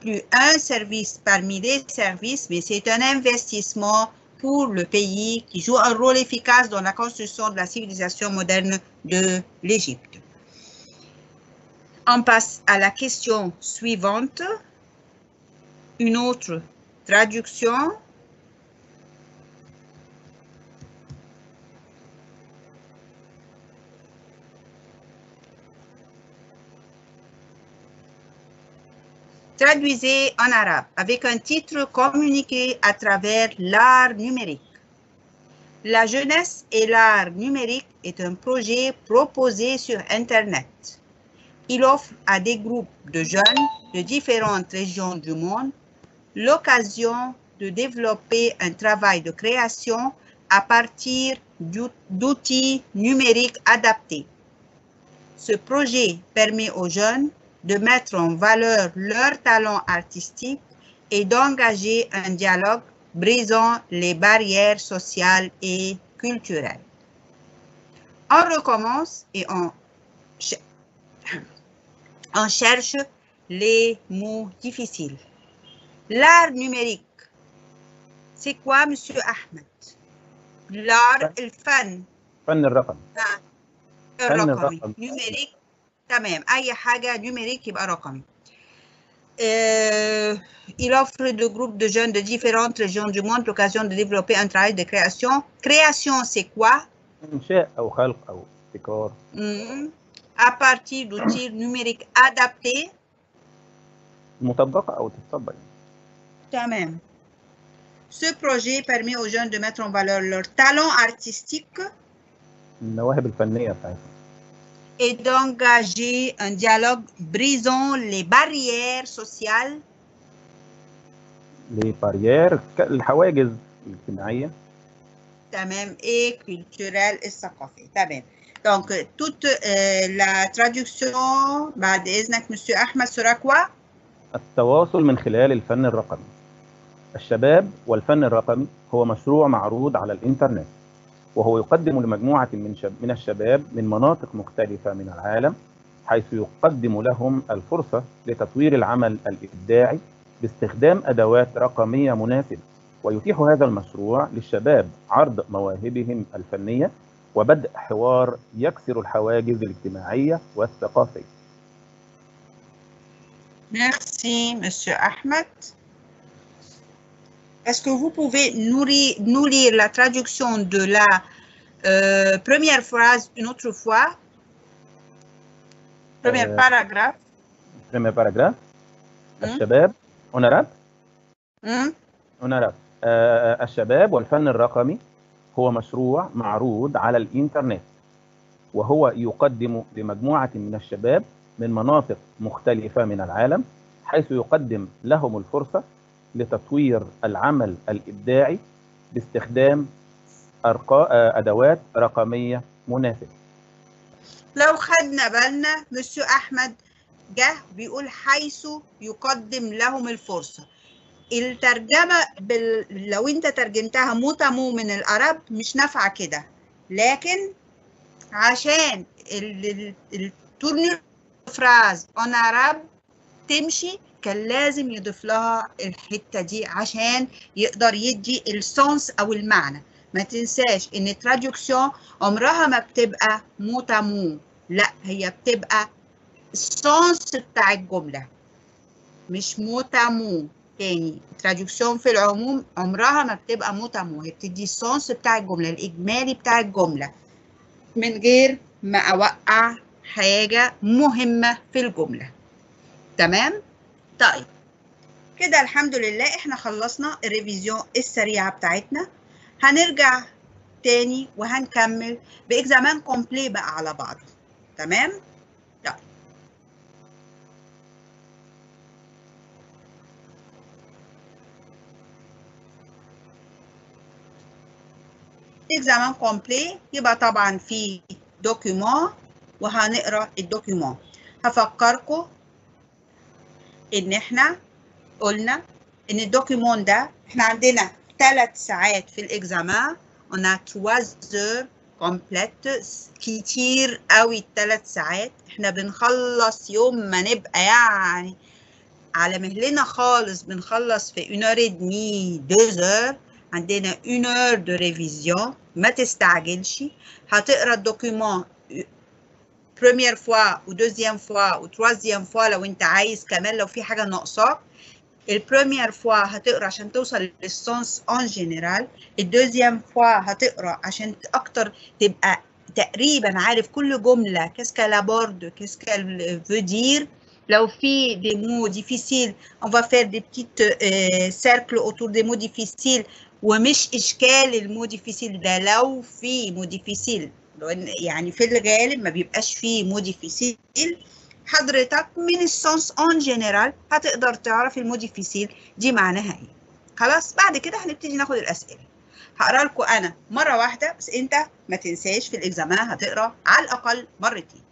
A: plus un service parmi les services, mais c'est un investissement pour le pays qui joue un rôle efficace dans la construction de la civilisation moderne de l'Égypte. On passe à la question suivante. Une autre traduction. Traduisez en arabe avec un titre communiqué à travers l'art numérique. La jeunesse et l'art numérique est un projet proposé sur Internet. Il offre à des groupes de jeunes de différentes régions du monde l'occasion de développer un travail de création à partir d'outils numériques adaptés. Ce projet permet aux jeunes de mettre en valeur leurs talents artistiques et d'engager un dialogue brisant les barrières sociales et culturelles. On recommence et on cherche les mots difficiles. L'art numérique, c'est quoi, Monsieur Ahmed? الفن.
B: فن الرقم.
A: الرقمي. نيوميريك. تمام. أي حاجة نيوميريك يبقى رقمي. Il offre de groupes de jeunes de différentes régions du monde l'occasion de développer un travail de création. Création, c'est quoi?
B: إنشاء أو خلق أو ابتكار.
A: À partir d'outils numériques adaptés.
B: مطبقة أو تطبق.
A: تمام. Ce projet permet aux jeunes de mettre en valeur leur talent artistique.
B: المواهب الفنية بتاعتهم.
A: Et d'engager un dialogue brisant les barrières sociales.
B: Les barrières, الحواجز الاجتماعية.
A: تمام. Et culturelle et ثقافية. تمام. Donc toute la traduction بعد إذنك monsieur أحمد sera quoi?
B: التواصل من خلال الفن الرقمي. الشباب والفن الرقمي هو مشروع معروض على الإنترنت، وهو يقدم لمجموعة من الشباب من مناطق مختلفة من العالم، حيث يقدم لهم الفرصة لتطوير العمل الإبداعي باستخدام أدوات رقمية مناسبة، ويتيح هذا المشروع للشباب عرض مواهبهم الفنية وبدء حوار يكسر الحواجز الاجتماعية والثقافية.
A: Merci, monsieur Ahmed. Est-ce que vous pouvez nous lire la traduction de la première phrase une autre fois? Premier paragraphe.
B: Premier paragraphe. الشباب هنا راب. الشباب والفن الرقمي هو مشروع معروض على الإنترنت، وهو يقدم لمجموعة من الشباب من مناطق مختلفة من العالم، حيث يقدم لهم الفرصة لتطوير العمل الإبداعي باستخدام أدوات رقمية مناسبة.
A: لو خدنا بالنا مسيو أحمد جه بيقول حيث يقدم لهم الفرصة. الترجمة لو انت ترجمتها موتامو من العرب مش نافعة كده، لكن عشان التورنير فراز اون عرب تمشي كان لازم يضيف لها الحتة دي عشان يقدر يدي السونس او المعنى. ما تنساش ان التراديكسيون عمرها ما بتبقى موتامو، لا هي بتبقى السونس بتاع الجملة مش موتامو. تاني التراديكسيون في العموم عمرها ما بتبقى موتامو، هي بتدي السونس بتاع الجملة الإجمالي بتاع الجملة من غير ما أوقع حاجة مهمة في الجملة. تمام؟ طيب كده الحمد لله احنا خلصنا الريفيزيون السريعة بتاعتنا. هنرجع تاني وهنكمل بإكزامان كومبلي بقى على بعضه. تمام؟ طيب إكزامان كومبلي يبقى طبعا في دوكيومون وهنقرا الدوكيومون. هفكركم ان احنا قلنا ان الدوكيومون ده احنا عندنا 3 ساعات في الاكزامان. on a 3 heures complètes. كتير قوي 3 ساعات. احنا بنخلص يوم ما نبقى يعني على مهلنا خالص بنخلص في 1 heure et demie 2 heures. عندنا 1 heure de révision. ما تستعجلش. هتقرا الدوكيومون première fois ou deuxième fois ou troisième fois لو انت عايز كمان لو في حاجة ناقصاك. البريمير فوا هتقرا عشان توصل للسونس اون جنرال. الدوزيام فوا هتقرا عشان اكتر تبقى تقريبا عارف كل جمله كاسكا لابورد كاسكا فو دير. لو في دي مو ديفيسيل on va faire des petites cercles autour des mots difficiles ومش اشكال المو ديفيسيل ده. لو في مو ديفيسيل يعني في الغالب ما بيبقاش فيه مو ديفيسيل حضرتك من السونس اون جنرال هتقدر تعرف المو ديفيسيل دي معناها ايه. خلاص بعد كده هنبتدي ناخد الاسئله. هقرا لكم انا مره واحده بس انت ما تنساش في الاكزامان هتقرا على الاقل مرتين.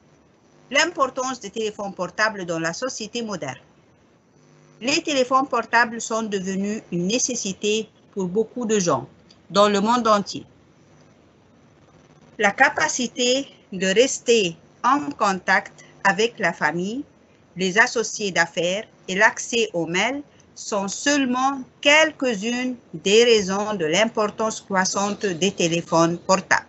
A: L'importance des téléphones portables dans la société moderne. Les téléphones portables sont devenus une nécessité pour beaucoup de gens dans le monde entier. La capacité de rester en contact avec la famille, les associés d'affaires et l'accès aux mails sont seulement quelques-unes des raisons de l'importance croissante des téléphones portables.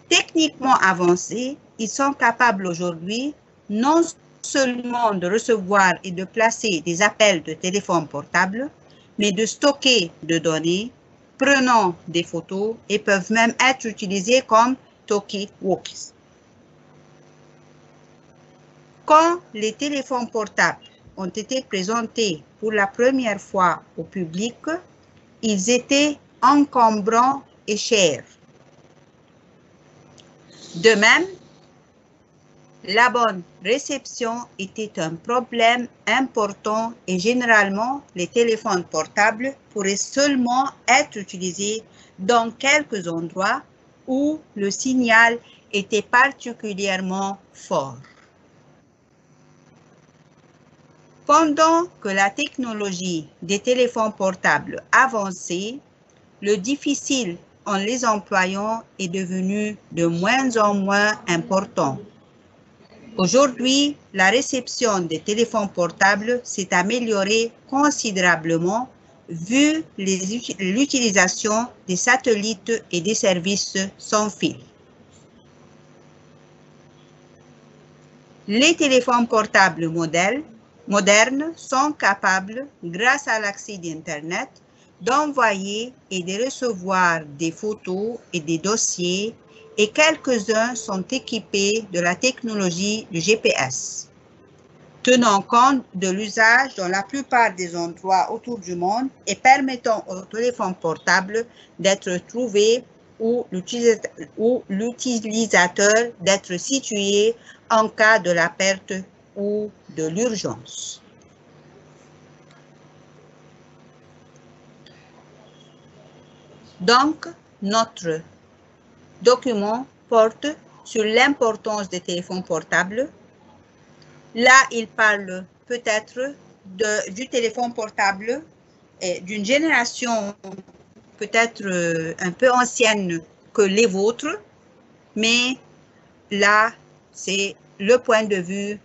A: Techniquement avancés, ils sont capables aujourd'hui non seulement de recevoir et de placer des appels de téléphone portable, mais de stocker des données, prenant des photos et peuvent même être utilisés comme talkie-walkies. Quand les téléphones portables ont été présentés pour la première fois au public, ils étaient encombrants et chers. De même, la bonne réception était un problème important et généralement, les téléphones portables pourraient seulement être utilisés dans quelques endroits où le signal était particulièrement fort. Pendant que la technologie des téléphones portables avançait, le difficile en les employant est devenu de moins en moins important. Aujourd'hui, la réception des téléphones portables s'est améliorée considérablement vu l'utilisation des satellites et des services sans fil. Les téléphones portables modernes sont capables, grâce à l'accès d'Internet, d'envoyer et de recevoir des photos et des dossiers, et quelques-uns sont équipés de la technologie du GPS. Tenant compte de l'usage dans la plupart des endroits autour du monde et permettant au téléphone portable d'être trouvé ou l'utilisateur d'être situé en cas de la perte ou de l'urgence. Donc, notre document porte sur l'importance des téléphones portables. Là, il parle peut-être du téléphone portable et d'une génération peut-être un peu ancienne que les vôtres, mais là, c'est le point de vue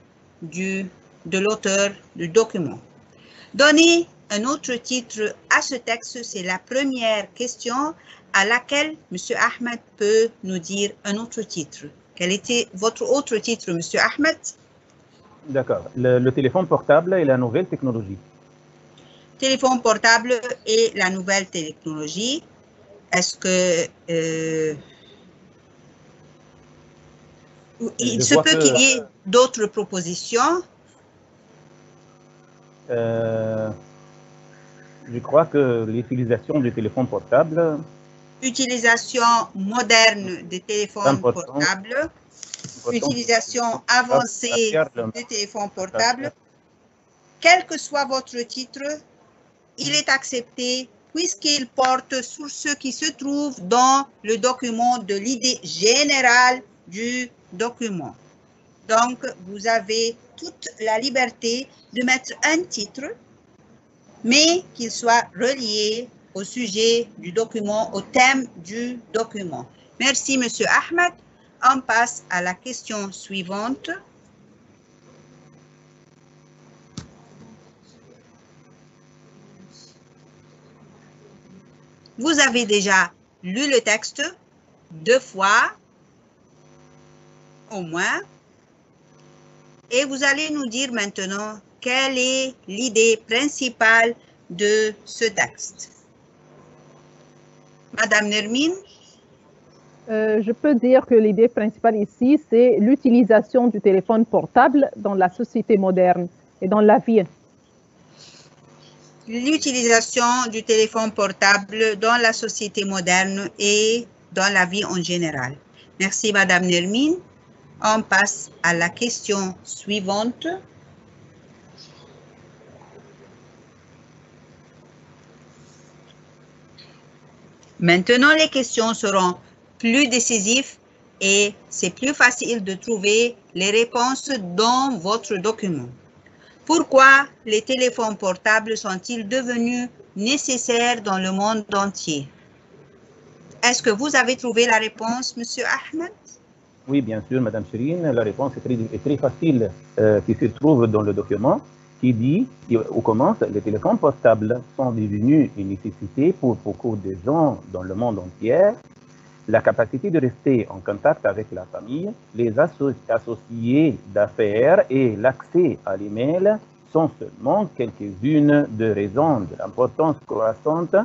A: de l'auteur du document. Donner un autre titre à ce texte, c'est la première question à laquelle M. Ahmed peut nous dire un autre titre. Quel était votre autre titre, M. Ahmed?
B: D'accord. Le téléphone portable et la nouvelle technologie.
A: Téléphone portable et la nouvelle technologie. Est-ce que il se peut qu'il y ait d'autres propositions?
B: Je crois que l'utilisation du téléphone portable.
A: Utilisation moderne des téléphones portables. Utilisation avancée des téléphones portables. Quel que soit votre titre, il est accepté puisqu'il porte sur ce qui se trouve dans le document de l'idée générale du document. Donc, vous avez toute la liberté de mettre un titre, mais qu'il soit relié au sujet du document, au thème du document. Merci, M. Ahmed. On passe à la question suivante. Vous avez déjà lu le texte 2 fois, au moins, et vous allez nous dire maintenant quelle est l'idée principale de ce texte. Madame Nermine?
C: Je peux dire que l'idée principale ici, c'est l'utilisation du téléphone portable dans la société moderne et dans la vie.
A: L'utilisation du téléphone portable dans la société moderne et dans la vie en général. Merci, Madame Nermine. On passe à la question suivante. Maintenant, les questions seront plus décisives et c'est plus facile de trouver les réponses dans votre document. Pourquoi les téléphones portables sont-ils devenus nécessaires dans le monde entier? Est-ce que vous avez trouvé la réponse, M. Ahmed?
B: Oui, bien sûr, Madame Chérine. La réponse est très facile qui se trouve dans le document. qui dit, ou commence, les téléphones portables sont devenus une nécessité pour beaucoup de gens dans le monde entier. La capacité de rester en contact avec la famille, les associés d'affaires et l'accès à l'email sont seulement quelques-unes des raisons de l'importance croissante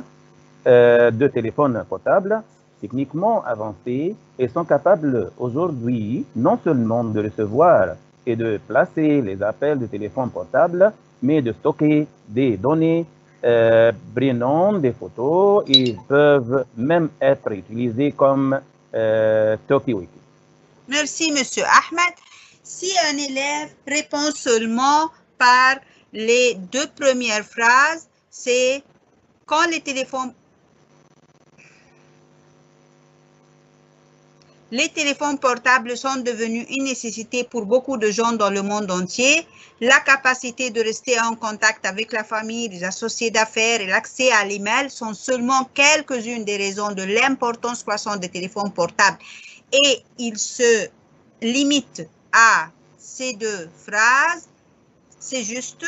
B: de téléphones portables techniquement avancés et sont capables aujourd'hui non seulement de recevoir et de placer les appels de téléphone portable, mais de stocker des données prenant des photos et peuvent même être utilisés comme TalkieWalkie.
A: Merci, Monsieur Ahmed. Si un élève répond seulement par les deux premières phrases, c'est quand les téléphones portables sont devenus une nécessité pour beaucoup de gens dans le monde entier. La capacité de rester en contact avec la famille, les associés d'affaires et l'accès à l'email sont seulement quelques-unes des raisons de l'importance croissante des téléphones portables. Et il se limite à ces deux phrases. C'est juste.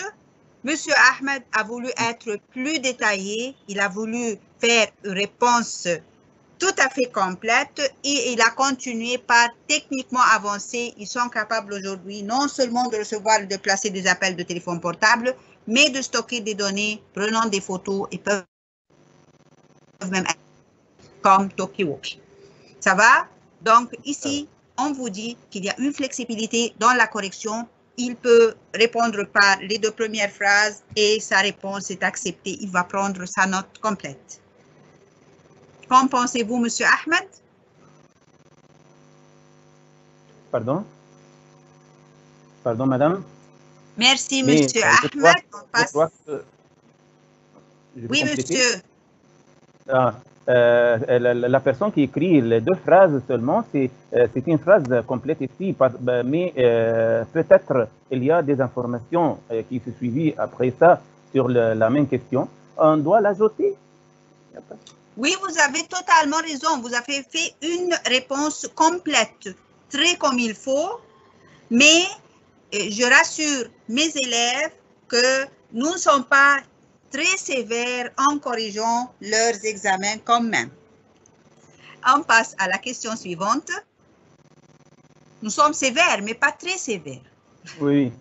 A: Monsieur Ahmed a voulu être plus détaillé. Il a voulu faire une réponse tout à fait complète et il a continué par techniquement avancé. Ils sont capables aujourd'hui non seulement de recevoir et de placer des appels de téléphone portable, mais de stocker des données, prenant des photos et peuvent même être comme TalkieWalkie. Ça va? Donc ici, on vous dit qu'il y a une flexibilité dans la correction. Il peut répondre par les deux premières phrases et sa réponse est acceptée. Il va prendre sa note complète. Qu'en pensez-vous, Monsieur Ahmed?
B: Pardon? Pardon, madame?
A: Merci, Monsieur Ahmed. Oui, monsieur.
B: La personne qui écrit les deux phrases seulement, c'est une phrase complète ici, mais peut-être il y a des informations qui se suivent après ça sur la même question. On doit l'ajouter.
A: Oui, vous avez totalement raison. Vous avez fait une réponse complète, très comme il faut, mais je rassure mes élèves que nous ne sommes pas très sévères en corrigeant leurs examens quand même. On passe à la question suivante. Nous sommes sévères, mais pas très sévères.
B: Oui.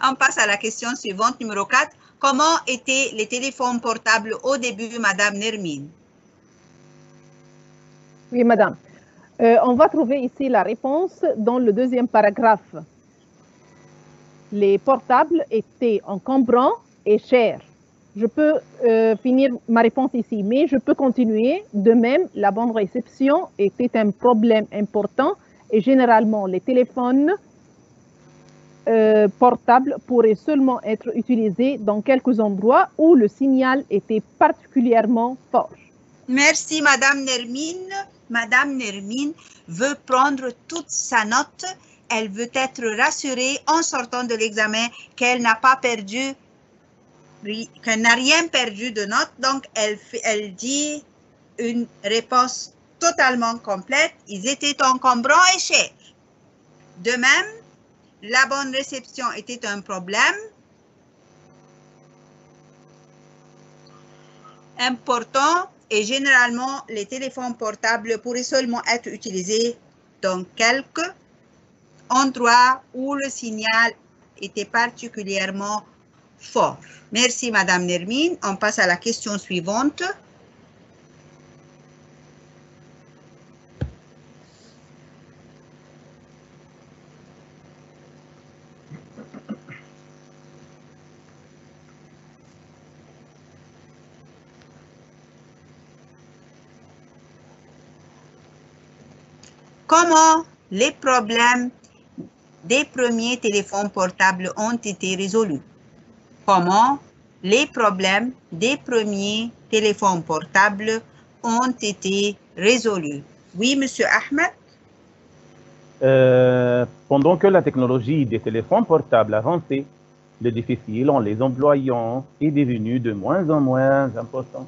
A: On passe à la question suivante, numéro 4. Comment étaient les téléphones portables au début, Madame Nermine?
C: Oui, madame. On va trouver ici la réponse dans le deuxième paragraphe. Les portables étaient encombrants et chers. Je peux finir ma réponse ici, mais je peux continuer. De même, la bonne réception était un problème important et généralement, les téléphones portables pourraient seulement être utilisés dans quelques endroits où le signal était particulièrement fort.
A: Merci, Madame Nermine. Madame Nermine veut prendre toute sa note. Elle veut être rassurée en sortant de l'examen qu'elle n'a pas perdu, qu'elle n'a rien perdu de note. Donc, elle dit une réponse totalement complète. Ils étaient encombrants et chers. De même, la bonne réception était un problème important et généralement, les téléphones portables pourraient seulement être utilisés dans quelques endroits où le signal était particulièrement fort. Merci, Madame Nermine. On passe à la question suivante. Comment les problèmes des premiers téléphones portables ont été résolus? Comment les problèmes des premiers téléphones portables ont été résolus? Oui, Monsieur Ahmed?
B: Pendant que la technologie des téléphones portables avançait, le difficile en les employant est devenu de moins en moins important.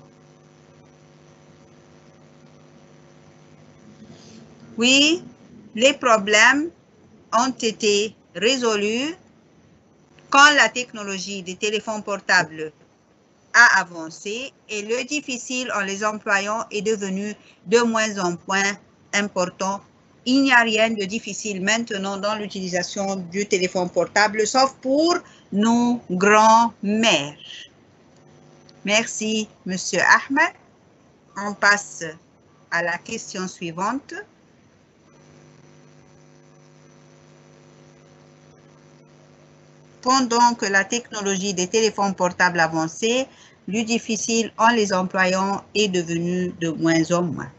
A: Oui, les problèmes ont été résolus quand la technologie des téléphones portables a avancé et le difficile en les employant est devenu de moins en moins important. Il n'y a rien de difficile maintenant dans l'utilisation du téléphone portable, sauf pour nos grands-mères. Merci, Monsieur Ahmed. On passe à la question suivante. Pendant que la technologie des téléphones portables avançait, le difficile en les employant est devenu de moins en moins.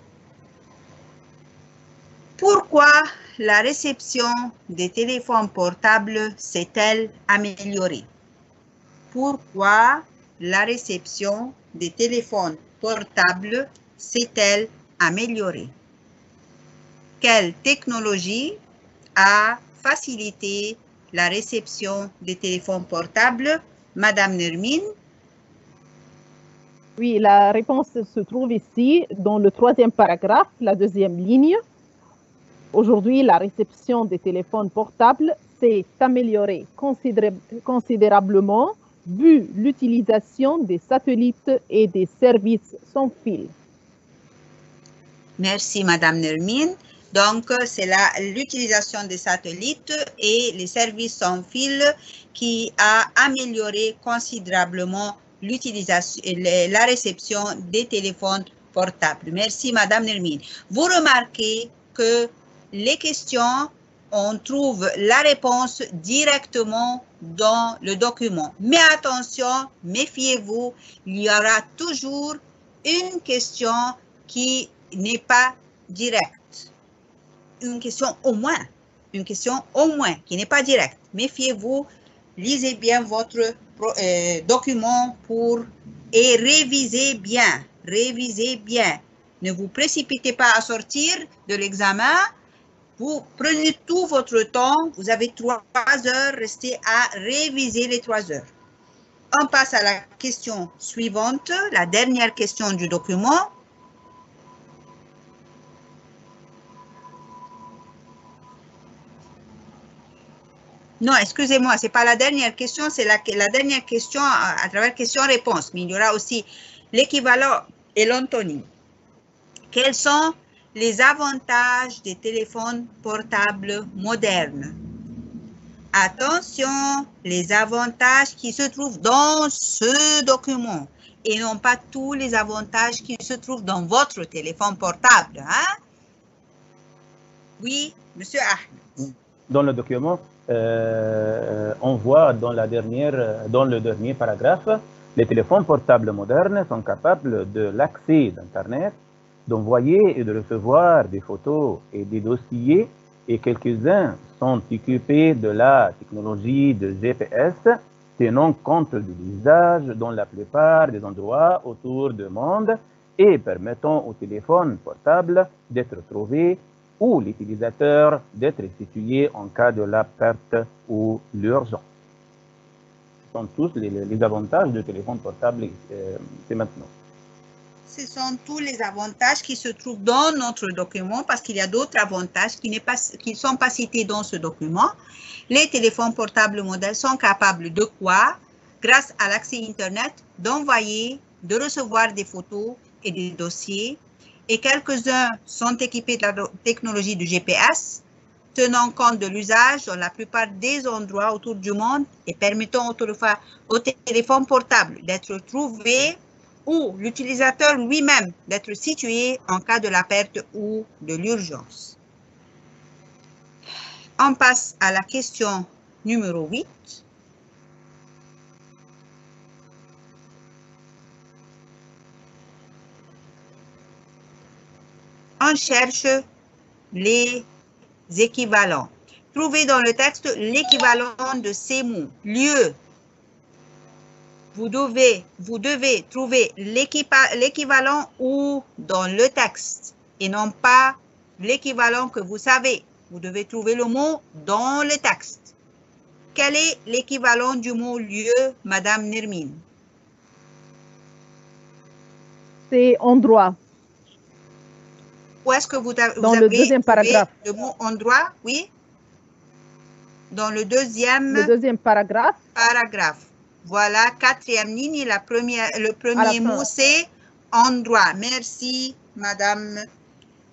A: Pourquoi la réception des téléphones portables s'est-elle améliorée? Pourquoi la réception des téléphones portables s'est-elle améliorée? Quelle technologie a facilité la réception des téléphones portables? Madame Nermine?
C: Oui, la réponse se trouve ici dans le 3e paragraphe, la 2e ligne. Aujourd'hui, la réception des téléphones portables s'est améliorée considérablement vu l'utilisation des satellites et des services sans fil.
A: Merci, Madame Nermine. Donc, c'est l'utilisation des satellites et les services sans fil qui a amélioré considérablement la réception des téléphones portables. Merci, Madame Nermine. Vous remarquez que les questions, on trouve la réponse directement dans le document. Mais attention, méfiez-vous, il y aura toujours une question qui n'est pas directe. Une question au moins qui n'est pas directe. Méfiez-vous, lisez bien votre document et révisez bien. Ne vous précipitez pas à sortir de l'examen. Vous prenez tout votre temps. Vous avez 3 heures. Restez à réviser les 3 heures. On passe à la question suivante, la dernière question du document. Non, excusez-moi, ce n'est pas la dernière question, c'est la dernière question à travers question-réponse. Mais il y aura aussi l'équivalent et l'antonyme. Quels sont les avantages des téléphones portables modernes? Attention, les avantages qui se trouvent dans ce document et non pas tous les avantages qui se trouvent dans votre téléphone portable. Hein? Oui, Monsieur Ahmed.
B: Dans le document, on voit dans le dernier paragraphe, les téléphones portables modernes sont capables de l'accès d'Internet, d'envoyer et de recevoir des photos et des dossiers, et quelques-uns sont équipés de la technologie de GPS, tenant compte de l'usage dans la plupart des endroits autour du monde et permettant au téléphone portable d'être trouvé ou l'utilisateur d'être situé en cas de la perte ou l'urgence. Ce sont tous les avantages du téléphone portable, c'est maintenant.
A: Ce sont tous les avantages qui se trouvent dans notre document parce qu'il y a d'autres avantages qui ne sont pas cités dans ce document. Les téléphones portables modernes sont capables de quoi? Grâce à l'accès Internet, d'envoyer, de recevoir des photos et des dossiers. Et quelques-uns sont équipés de la technologie du GPS, tenant compte de l'usage dans la plupart des endroits autour du monde et permettant au téléphone portable d'être trouvé ou l'utilisateur lui-même d'être situé en cas de la perte ou de l'urgence. On passe à la question numéro 8. On cherche les équivalents. Trouvez dans le texte l'équivalent de ces mots. Lieu. Vous devez trouver l'équivalent ou dans le texte et non pas l'équivalent que vous savez. Vous devez trouver le mot dans le texte. Quel est l'équivalent du mot lieu, Madame Nermine?
C: C'est endroit.
A: Où est-ce que vous avez
C: dans le deuxième paragraphe.
A: Le mot endroit? Oui. dans le deuxième
C: paragraphe.
A: Voilà, quatrième ligne, le premier mot, c'est endroit. Merci, Madame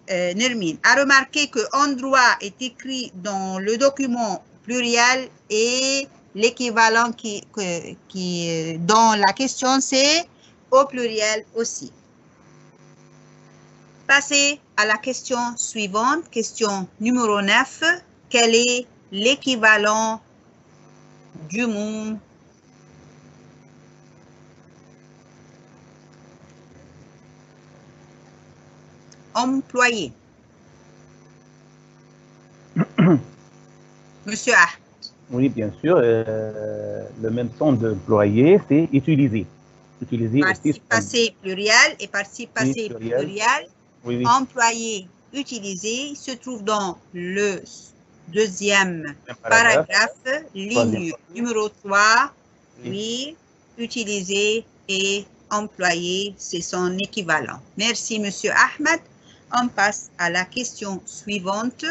A: Nermine. À remarquer que endroit est écrit dans le document pluriel et l'équivalent qui dans la question, c'est au pluriel aussi. Passez à la question suivante, question numéro 9. Quel est l'équivalent du mot employé? Monsieur A.
B: Oui, bien sûr. Le même son d'employé, c'est utiliser. Utiliser
A: participe passé pluriel et participe passé pluriel.
B: Oui.
A: Employé, utilisé, se trouve dans le deuxième paragraphe, ligne numéro 3. Oui, utiliser et employé, c'est son équivalent. Merci, Monsieur Ahmed. On passe à la question suivante.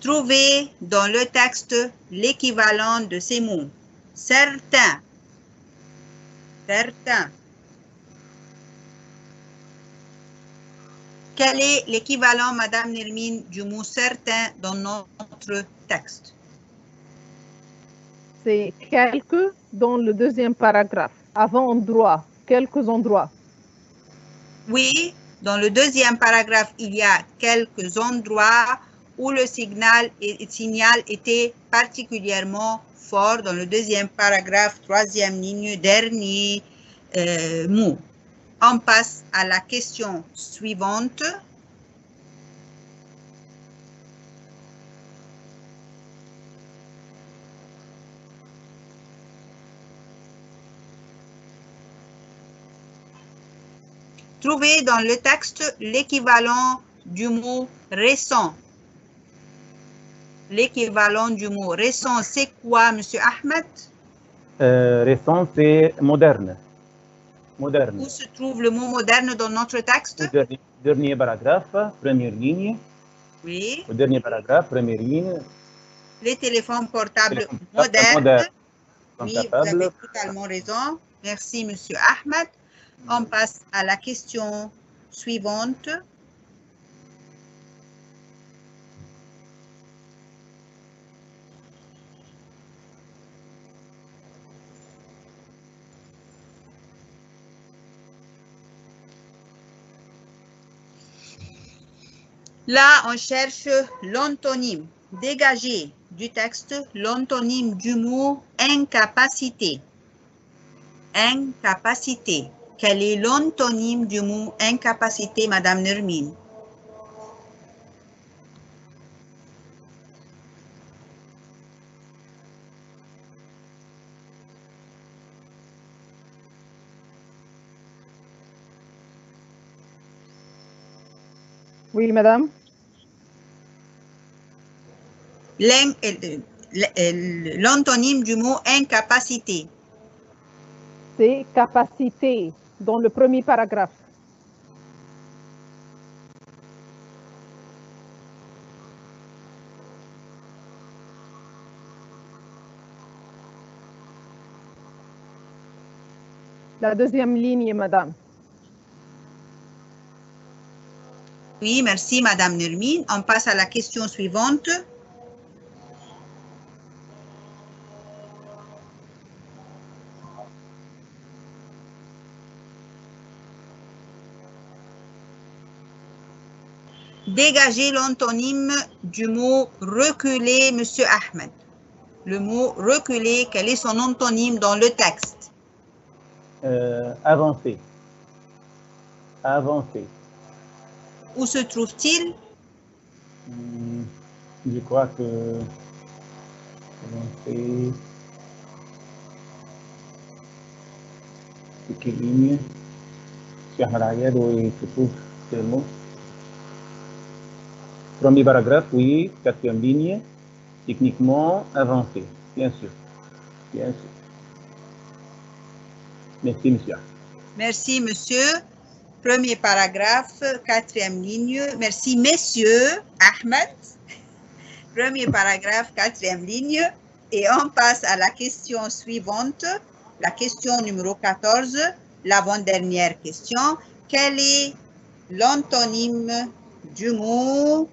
A: Trouvez dans le texte l'équivalent de ces mots. Certain. Certain. Quel est l'équivalent, Madame Nermine, du mot certain dans notre texte?
C: C'est quelques dans le deuxième paragraphe. Avant endroit, quelques endroits.
A: Oui, dans le deuxième paragraphe, il y a quelques endroits où le signal était particulièrement fort. Dans le deuxième paragraphe, troisième ligne, dernier mot. On passe à la question suivante. Trouvez dans le texte l'équivalent du mot récent. L'équivalent du mot récent, c'est quoi, Monsieur Ahmed?
B: Récent, c'est moderne. Moderne.
A: Où se trouve le mot moderne dans notre texte?
B: Dernier paragraphe, première ligne.
A: Oui.
B: Au dernier paragraphe, première ligne.
A: Les téléphones portables modernes. Oui, vous avez totalement raison. Merci, Monsieur Ahmed. On passe à la question suivante. Là, on cherche l'antonyme. Dégagez du texte l'antonyme du mot incapacité. Incapacité. Quel est l'antonyme du mot incapacité, Madame Nermine?
C: Oui, madame.
A: L'antonyme du mot incapacité.
C: C'est capacité dans le premier paragraphe. La deuxième ligne, madame.
A: Oui, merci, Madame Nermine. On passe à la question suivante. Dégagez l'antonyme du mot reculer, Monsieur Ahmed. Le mot reculer, quel est son antonyme dans le texte?
B: Avancer. Avancer.
A: Où se trouve-t-il?
B: Je crois que avancer. C'est quelle ligne? Sur l'arrière où il se trouve ce mot. Premier paragraphe, oui, quatrième ligne, techniquement avancé, bien sûr, bien sûr. Merci, monsieur.
A: Merci, monsieur. Premier paragraphe, quatrième ligne. Merci, messieurs. Ahmed. Premier paragraphe, quatrième ligne. Et on passe à la question suivante, la question numéro 14, l'avant-dernière question. Quel est l'antonyme du mot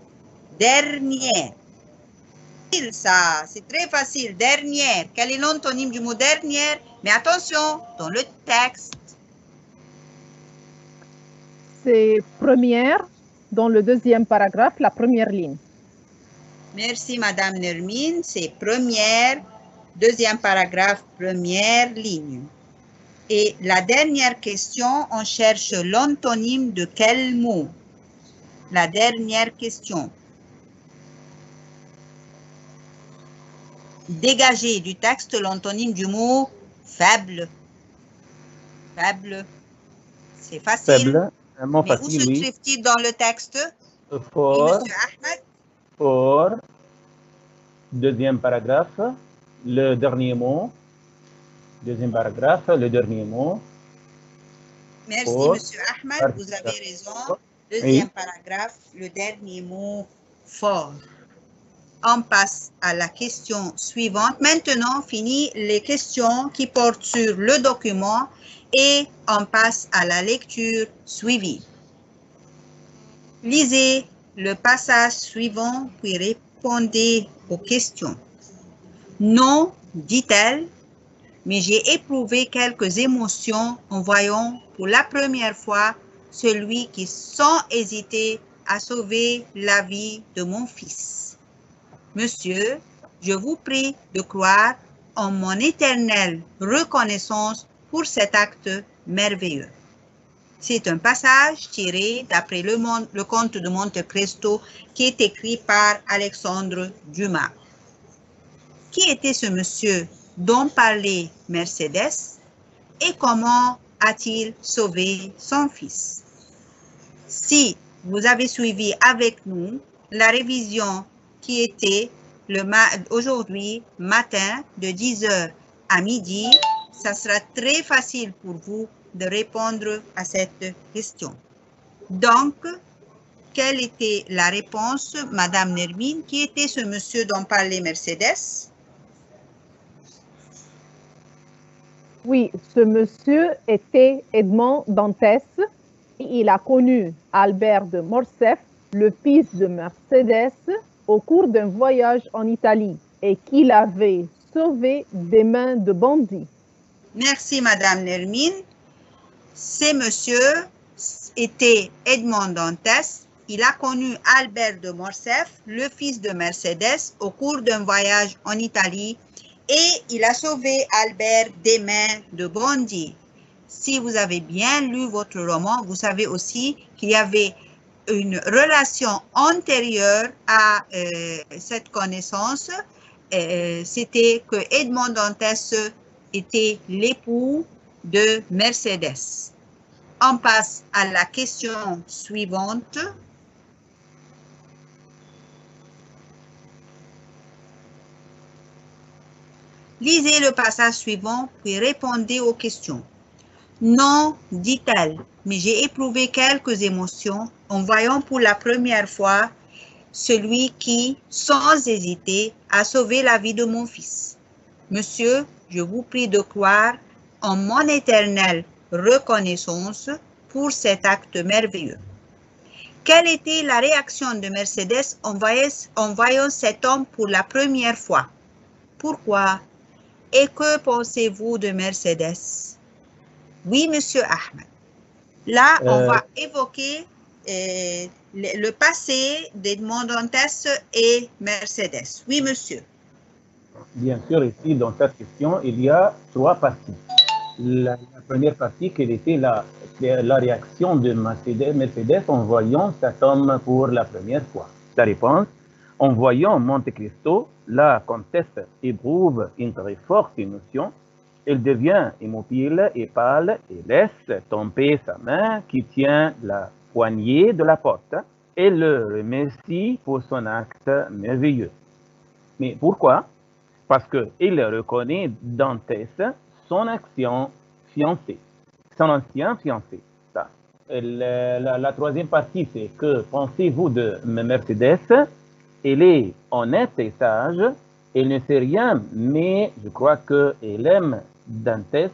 A: dernier? Ça, c'est très facile. Dernière. Quel est l'antonyme du mot dernière? Mais attention, dans le texte.
C: C'est première dans le deuxième paragraphe, la première ligne.
A: Merci, Madame Nermine. C'est première, deuxième paragraphe, première ligne. Et la dernière question, on cherche l'antonyme de quel mot? La dernière question. Dégagez du texte l'antonyme du mot faible. Faible. C'est facile.
B: Faible, un mot
A: Mais
B: facile,
A: où se
B: oui.
A: trouve-t-il dans le texte?
B: Fort,
A: Monsieur Ahmed.
B: fort. Deuxième paragraphe, le dernier mot. Deuxième paragraphe, le dernier mot.
A: Merci,
B: Fort.
A: Monsieur Ahmed, vous avez raison. Deuxième paragraphe, le dernier mot, fort. On passe à la question suivante. Maintenant, fini les questions qui portent sur le document et on passe à la lecture suivie. Lisez le passage suivant puis répondez aux questions. Non, dit-elle, mais j'ai éprouvé quelques émotions en voyant pour la première fois celui qui, sans hésiter, a sauvé la vie de mon fils. Monsieur, je vous prie de croire en mon éternelle reconnaissance pour cet acte merveilleux. C'est un passage tiré d'après le Comte de Monte Cristo qui est écrit par Alexandre Dumas. Qui était ce monsieur dont parlait Mercedes et comment a-t-il sauvé son fils? Si vous avez suivi avec nous la révision qui était aujourd'hui matin de 10h à midi, ça sera très facile pour vous de répondre à cette question. Donc, quelle était la réponse, Madame Nermine? Qui était ce monsieur dont parlait Mercedes?
C: Oui, ce monsieur était Edmond Dantès. Il a connu Albert de Morcerf, le fils de Mercedes, au cours d'un voyage en Italie et qu'il avait sauvé des mains de bandits.
A: Merci, Madame Nermine. Ce monsieur était Edmond Dantès. Il a connu Albert de Morcerf, le fils de Mercedes, au cours d'un voyage en Italie et il a sauvé Albert des mains de bandits. Si vous avez bien lu votre roman, vous savez aussi qu'il y avait une relation antérieure à cette connaissance. C'était que Edmond Dantès était l'époux de Mercedes. On passe à la question suivante. Lisez le passage suivant, puis répondez aux questions. Non, dit-elle, mais j'ai éprouvé quelques émotions en voyant pour la première fois celui qui, sans hésiter, a sauvé la vie de mon fils. Monsieur, je vous prie de croire en mon éternelle reconnaissance pour cet acte merveilleux. Quelle était la réaction de Mercedes en voyant cet homme pour la première fois? Pourquoi? Et que pensez-vous de Mercedes? Oui, Monsieur Ahmed. Là, on va évoquer le passé d'Edmond Dantès et Mercedes. Oui, monsieur.
B: Bien sûr, ici, dans cette question, il y a trois parties. La première partie, quelle était la réaction de Mercedes en voyant cet homme pour la première fois? La réponse, en voyant Monte Cristo, la comtesse éprouve une très forte émotion. Elle devient immobile et pâle et laisse tomber sa main qui tient la poignée de la porte et le remercie pour son acte merveilleux. Mais pourquoi? Parce qu'il reconnaît Dantès son action fiancé, son ancien fiancé. Ça. La troisième partie, c'est que pensez-vous de Mercedes? Elle est honnête et sage, elle ne sait rien, mais je crois qu'elle aime Dantès,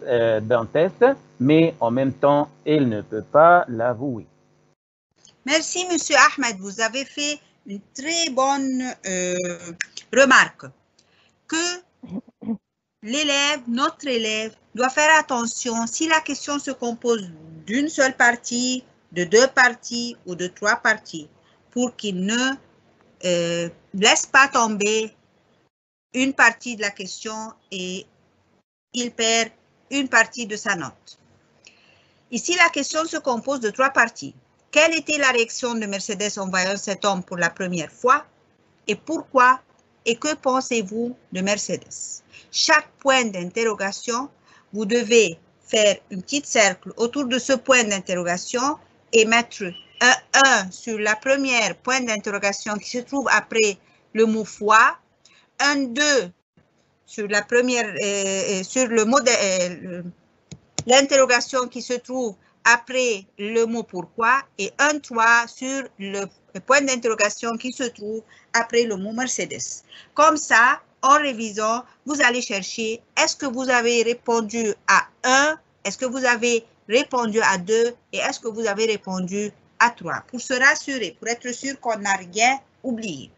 B: mais en même temps, elle ne peut pas l'avouer.
A: Merci, Monsieur Ahmed. Vous avez fait une très bonne remarque que l'élève, notre élève, doit faire attention si la question se compose d'une seule partie, de deux parties ou de trois parties, pour qu'il ne laisse pas tomber une partie de la question et il perd une partie de sa note. Ici, la question se compose de trois parties. Quelle était la réaction de Mercedes en voyant cet homme pour la première fois? Et pourquoi? Et que pensez-vous de Mercedes? Chaque point d'interrogation, vous devez faire un petit cercle autour de ce point d'interrogation et mettre un 1 sur la première point d'interrogation qui se trouve après le mot foi, un 2 sur la première, sur le mot l'interrogation qui se trouve après le mot pourquoi et un 3 sur le point d'interrogation qui se trouve après le mot Mercedes. Comme ça, en révisant, vous allez chercher est-ce que vous avez répondu à 1, est-ce que vous avez répondu à 2 et est-ce que vous avez répondu à 3 pour se rassurer, pour être sûr qu'on n'a rien oublié.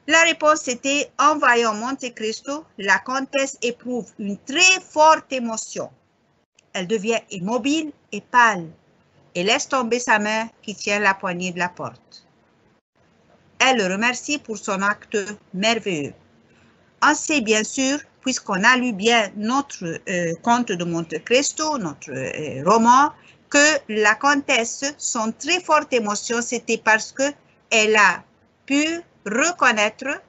A: La réponse était en voyant Monte Cristo, la comtesse éprouve une très forte émotion. Elle devient immobile et pâle et laisse tomber sa main qui tient la poignée de la porte. Elle le remercie pour son acte merveilleux. On sait bien sûr, puisqu'on a lu bien notre conte de Monte Cristo, notre roman, que la comtesse, son très forte émotion, c'était parce qu'elle a pu reconnaître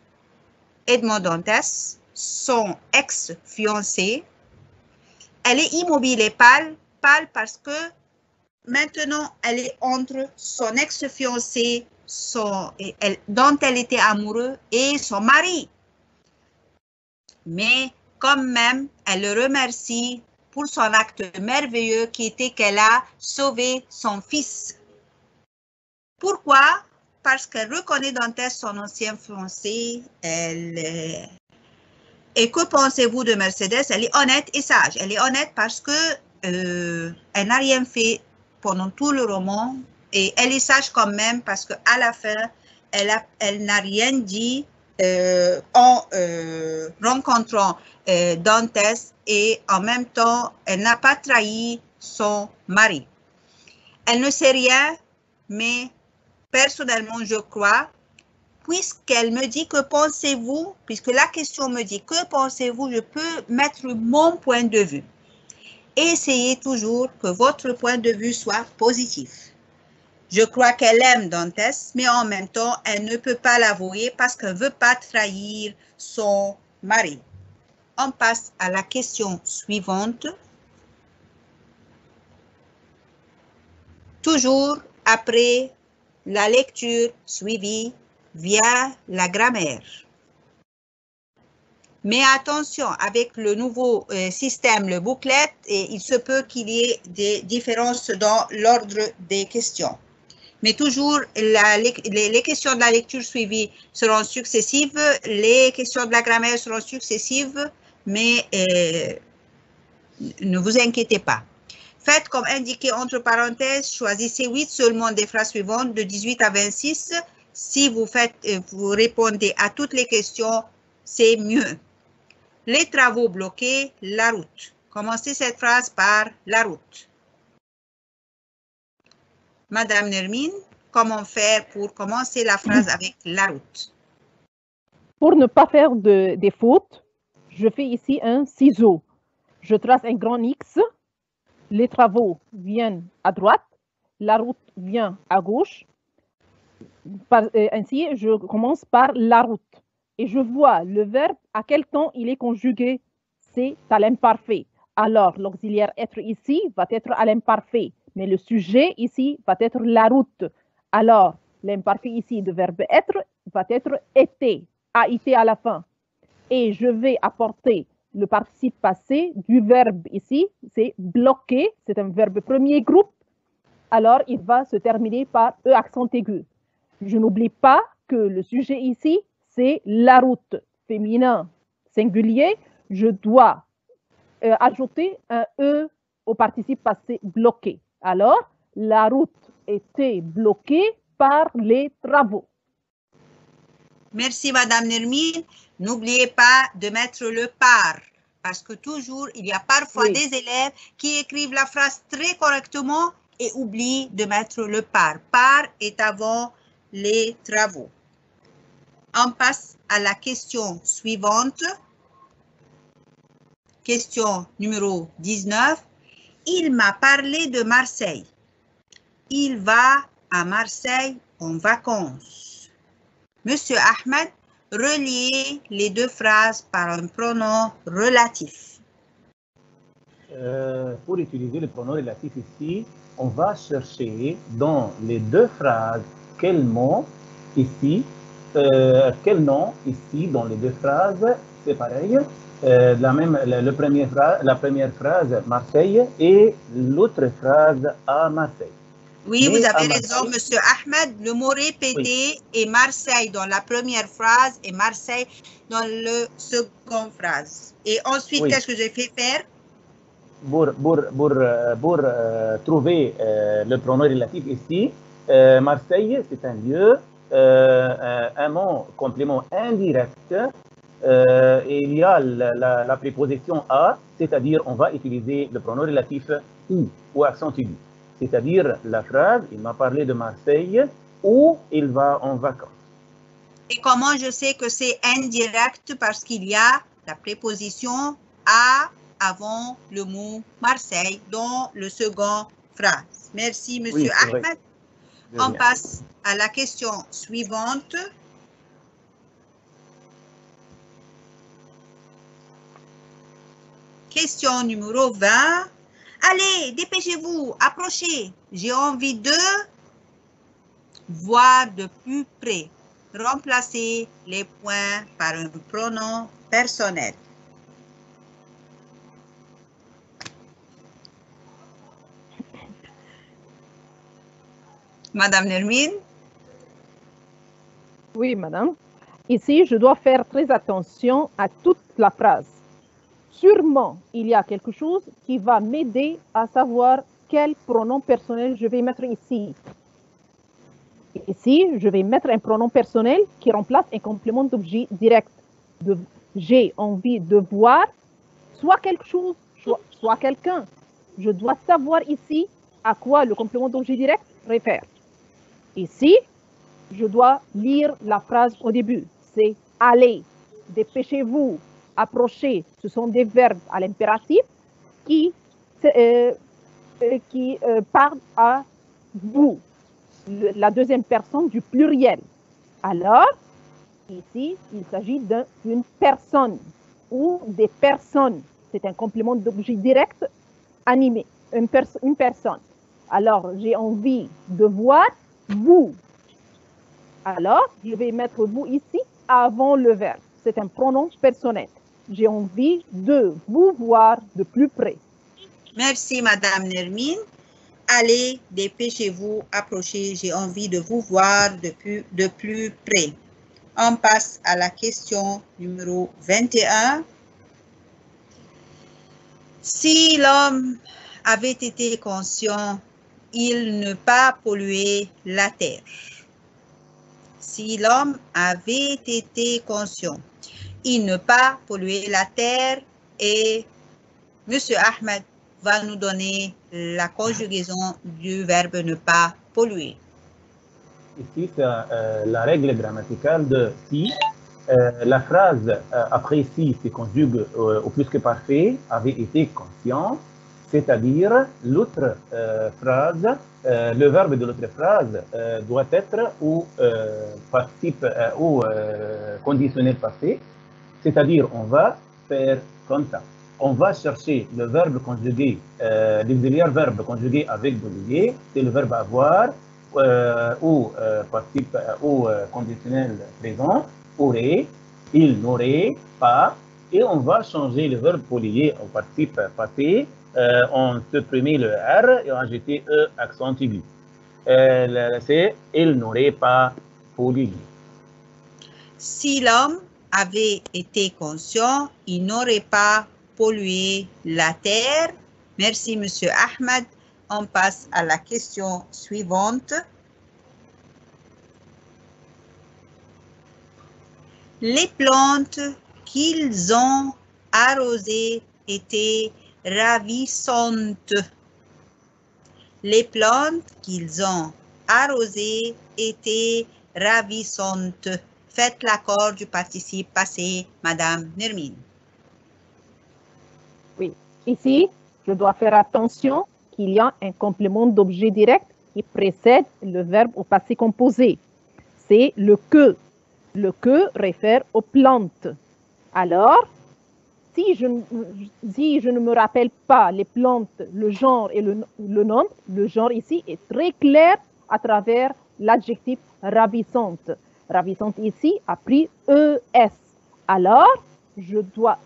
A: Edmond Dantès, son ex-fiancé. Elle est immobile et pâle parce que maintenant elle est entre son ex-fiancé dont elle était amoureuse et son mari. Mais quand même, elle le remercie pour son acte merveilleux qui était qu'elle a sauvé son fils. Pourquoi? Parce qu'elle reconnaît Dantès, son ancien fiancé. Et que pensez-vous de Mercedes? Elle est honnête et sage. Elle est honnête parce que elle n'a rien fait pendant tout le roman et elle est sage quand même parce qu'à la fin, elle n'a rien dit en rencontrant Dantès et en même temps, elle n'a pas trahi son mari. Elle ne sait rien, mais personnellement, je crois, puisqu'elle me dit que pensez-vous, puisque la question me dit que pensez-vous, je peux mettre mon point de vue. Essayez toujours que votre point de vue soit positif. Je crois qu'elle aime Dantès, mais en même temps, elle ne peut pas l'avouer parce qu'elle ne veut pas trahir son mari. On passe à la question suivante. Toujours après la lecture suivie via la grammaire. Mais attention, avec le nouveau système, le booklet, il se peut qu'il y ait des différences dans l'ordre des questions. Mais toujours, les questions de la lecture suivie seront successives, les questions de la grammaire seront successives, mais ne vous inquiétez pas. Faites comme indiqué entre parenthèses, choisissez 8 seulement des phrases suivantes de 18 à 26. Si vous répondez à toutes les questions, c'est mieux. Les travaux bloqués, la route. Commencez cette phrase par la route. Madame Nermine, comment faire pour commencer la phrase avec la route?
C: Pour ne pas faire des fautes, je fais ici un ciseau. Je trace un grand X. Les travaux viennent à droite. La route vient à gauche. Ainsi, je commence par la route. Et je vois le verbe, à quel temps il est conjugué. C'est à l'imparfait. Alors, l'auxiliaire être ici va être à l'imparfait. Mais le sujet ici va être la route. Alors, l'imparfait ici de verbe être va être été, AIT à la fin. Et je vais apporter le participe passé du verbe ici, c'est bloquer, c'est un verbe premier groupe, alors il va se terminer par E accent aigu. Je n'oublie pas que le sujet ici, c'est la route, féminin, singulier. Je dois ajouter un E au participe passé bloqué. Alors, la route était bloquée par les travaux.
A: Merci, Madame Nermine. N'oubliez pas de mettre le par, parce que toujours, il y a parfois
C: Oui.
A: des élèves qui écrivent la phrase très correctement et oublient de mettre le par. Par est avant les travaux. On passe à la question suivante. Question numéro 19. Il m'a parlé de Marseille. Il va à Marseille en vacances. Monsieur Ahmed, reliez les deux phrases par un pronom relatif.
B: Pour utiliser le pronom relatif ici, on va chercher dans les deux phrases quel mot ici, quel nom ici dans les deux phrases, c'est pareil. La première phrase Marseille et l'autre phrase à Marseille.
A: Oui,
B: Mais
A: vous avez
B: à
A: raison,
B: Marseille,
A: Monsieur Ahmed. Le mot répété est Marseille dans la première phrase et Marseille dans la seconde phrase. Et ensuite,
B: Oui.
A: qu'est-ce que j'ai fait faire?
B: Pour trouver le pronom relatif ici, Marseille, c'est un lieu, un mot complément indirect. Et il y a la préposition à, c'est-à-dire on va utiliser le pronom relatif ou accent aigu. C'est-à-dire la phrase, il m'a parlé de Marseille où il va en vacances.
A: Et comment je sais que c'est indirect? Parce qu'il y a la préposition à avant le mot Marseille dans le second phrase. Merci, Monsieur
B: Oui,
A: Ahmed. On passe à la question suivante. Question numéro 20. Allez, dépêchez-vous, approchez. J'ai envie de voir de plus près. Remplacez les points par un pronom personnel. Madame Nermine?
C: Oui, madame. Ici, je dois faire très attention à toute la phrase. Sûrement, il y a quelque chose qui va m'aider à savoir quel pronom personnel je vais mettre ici. Ici, je vais mettre un pronom personnel qui remplace un complément d'objet direct. J'ai envie de voir soit quelque chose, soit quelqu'un. Je dois savoir ici à quoi le complément d'objet direct réfère. Ici, je dois lire la phrase au début. C'est « allez »,« dépêchez-vous »,« approchez ». Ce sont des verbes à l'impératif qui parlent à vous, la deuxième personne du pluriel. Alors, ici, il s'agit d'une personne ou des personnes. C'est un complément d'objet direct animé, une personne. Alors, j'ai envie de voir vous. Alors, je vais mettre vous ici avant le verbe. C'est un pronom personnel. J'ai envie de vous voir de plus près.
A: Merci, Madame Nermine. Allez, dépêchez-vous, approchez. J'ai envie de vous voir de plus près. On passe à la question numéro 21. Si l'homme avait été conscient, il ne pas polluer la terre. Si l'homme avait été conscient, il ne pas polluer la terre et Monsieur Ahmed va nous donner la conjugaison du verbe ne pas polluer.
B: Ici, c'est la règle grammaticale de si. La phrase après si se conjugue au plus que parfait, avait été conscient, c'est-à-dire l'autre phrase, le verbe de l'autre phrase doit être ou participe ou conditionnel passé, c'est-à-dire on va faire comme ça. On va chercher le verbe conjugué, l'auxiliaire verbe conjugué avec d'olivier, c'est le verbe avoir ou participe ou conditionnel présent. Aurait, il n'aurait pas Et on va changer le verbe polluer au participe passé, on supprimait le R et on ajoutait E accent aigu. C'est il n'aurait pas pollué.
A: Si l'homme avait été conscient, il n'aurait pas pollué la terre. Merci, Monsieur Ahmed. On passe à la question suivante. Les plantes qu'ils ont arrosées étaient ravissantes. Les plantes qu'ils ont arrosées étaient ravissantes. Faites l'accord du participe passé, Madame Nermine.
C: Oui. Ici, je dois faire attention qu'il y a un complément d'objet direct qui précède le verbe au passé composé. C'est le que. Le que réfère aux plantes. Alors, si je ne me rappelle pas les plantes, le genre et le nom, le genre ici est très clair à travers l'adjectif ravissante. Ravissante ici a pris ES. Alors, je dois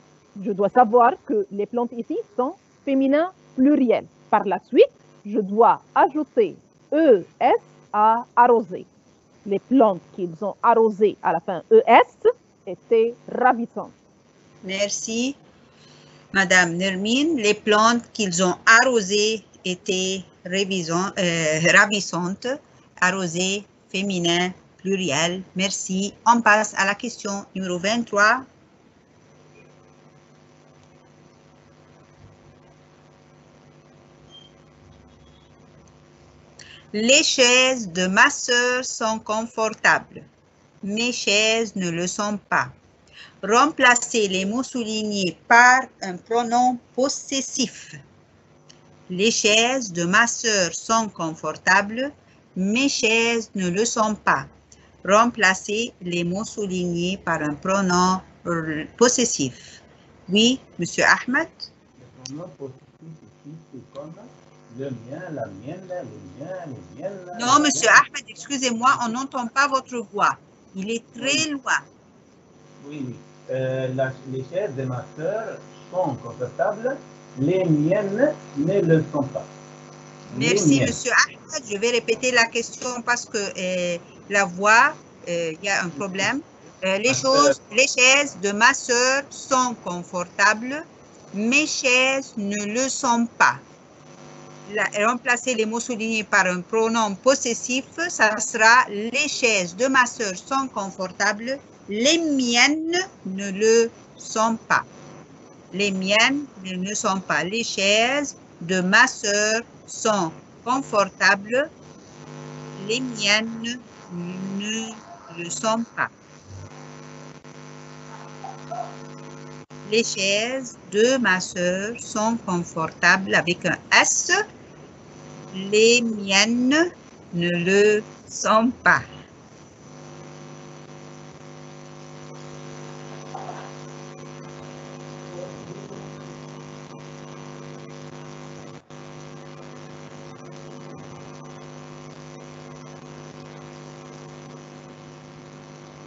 C: savoir que les plantes ici sont féminins pluriels. Par la suite, je dois ajouter ES à arroser. Les plantes qu'ils ont arrosées à la fin ES étaient ravissantes.
A: Merci, Madame Nermine. Les plantes qu'ils ont arrosées étaient ravissantes. Arrosées, féminin, pluriel. Merci. On passe à la question numéro 23. Les chaises de ma sœur sont confortables. Mes chaises ne le sont pas. Remplacez les mots soulignés par un pronom possessif. Les chaises de ma sœur sont confortables. Mes chaises ne le sont pas. Remplacez les mots soulignés par un pronom possessif. Oui, Monsieur Ahmed?
B: Le pronom possessif, c'est comme le mien, la mienne, le mien, les miennes.
A: Non, Monsieur Ahmed, excusez-moi, on n'entend pas votre voix. Il est très loin.
B: Oui, oui. Les chaises de ma sœur sont confortables, les miennes ne le sont pas.
A: Merci, Monsieur Ahmed. Je vais répéter la question parce que la voix, il y a un problème. Les chaises de ma sœur sont confortables, mes chaises ne le sont pas. Remplacer les mots soulignés par un pronom possessif, ça sera les chaises de ma sœur sont confortables, les miennes ne le sont pas. Les miennes ne sont pas. Les chaises de ma sœur sont confortables, les miennes ne le sont pas. Les chaises de ma sœur sont confortables avec un S. Les miennes ne le sont pas.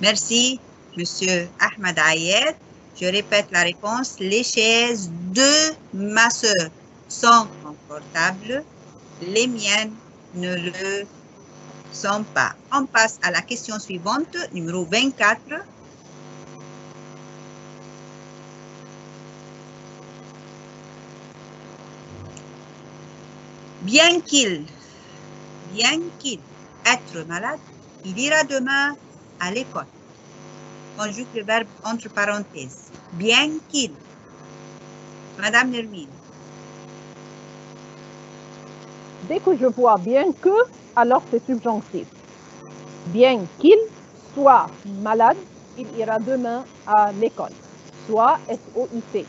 A: Merci, Monsieur Ahmed Ayed. Je répète la réponse. Les chaises de ma sœur sont confortables. Les miennes ne le sont pas. On passe à la question suivante, numéro 24. Bien qu'il être malade, il ira demain à l'école. Conjugue le verbe entre parenthèses. Bien qu'il. Madame Nermine.
C: Dès que je vois bien que, alors c'est subjonctif. Bien qu'il soit malade, il ira demain à l'école. Soit S-O-I-T.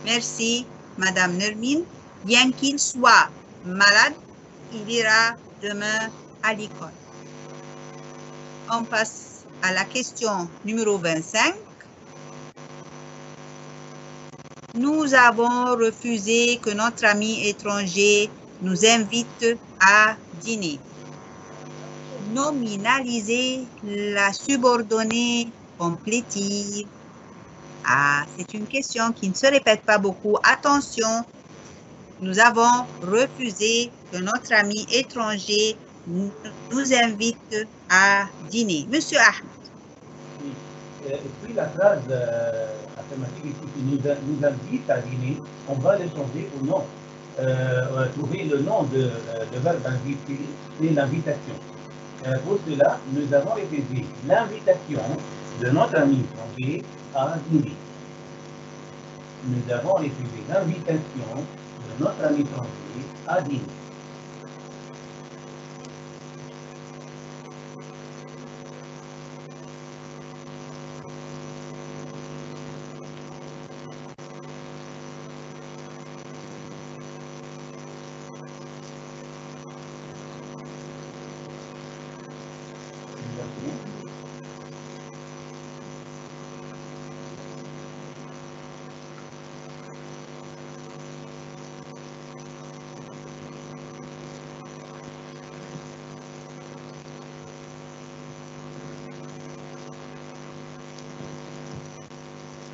A: Merci, Madame Nermine. Bien qu'il soit malade, il ira demain à l'école. On passe à la question numéro 25. Nous avons refusé que notre ami étranger nous invite à dîner. Nominaliser la subordonnée complétive. Ah, c'est une question qui ne se répète pas beaucoup. Attention, nous avons refusé que notre ami étranger nous invite à dîner. Monsieur Ahmed.
B: Oui. Et puis la phrase affirmative ici qui nous invite à dîner, on va le changer au nom. Trouver le nom de verbe inviter, c'est l'invitation. Pour cela, nous avons refusé l'invitation de notre ami étranger à dîner. Nous avons refusé l'invitation de notre ami étranger à dîner.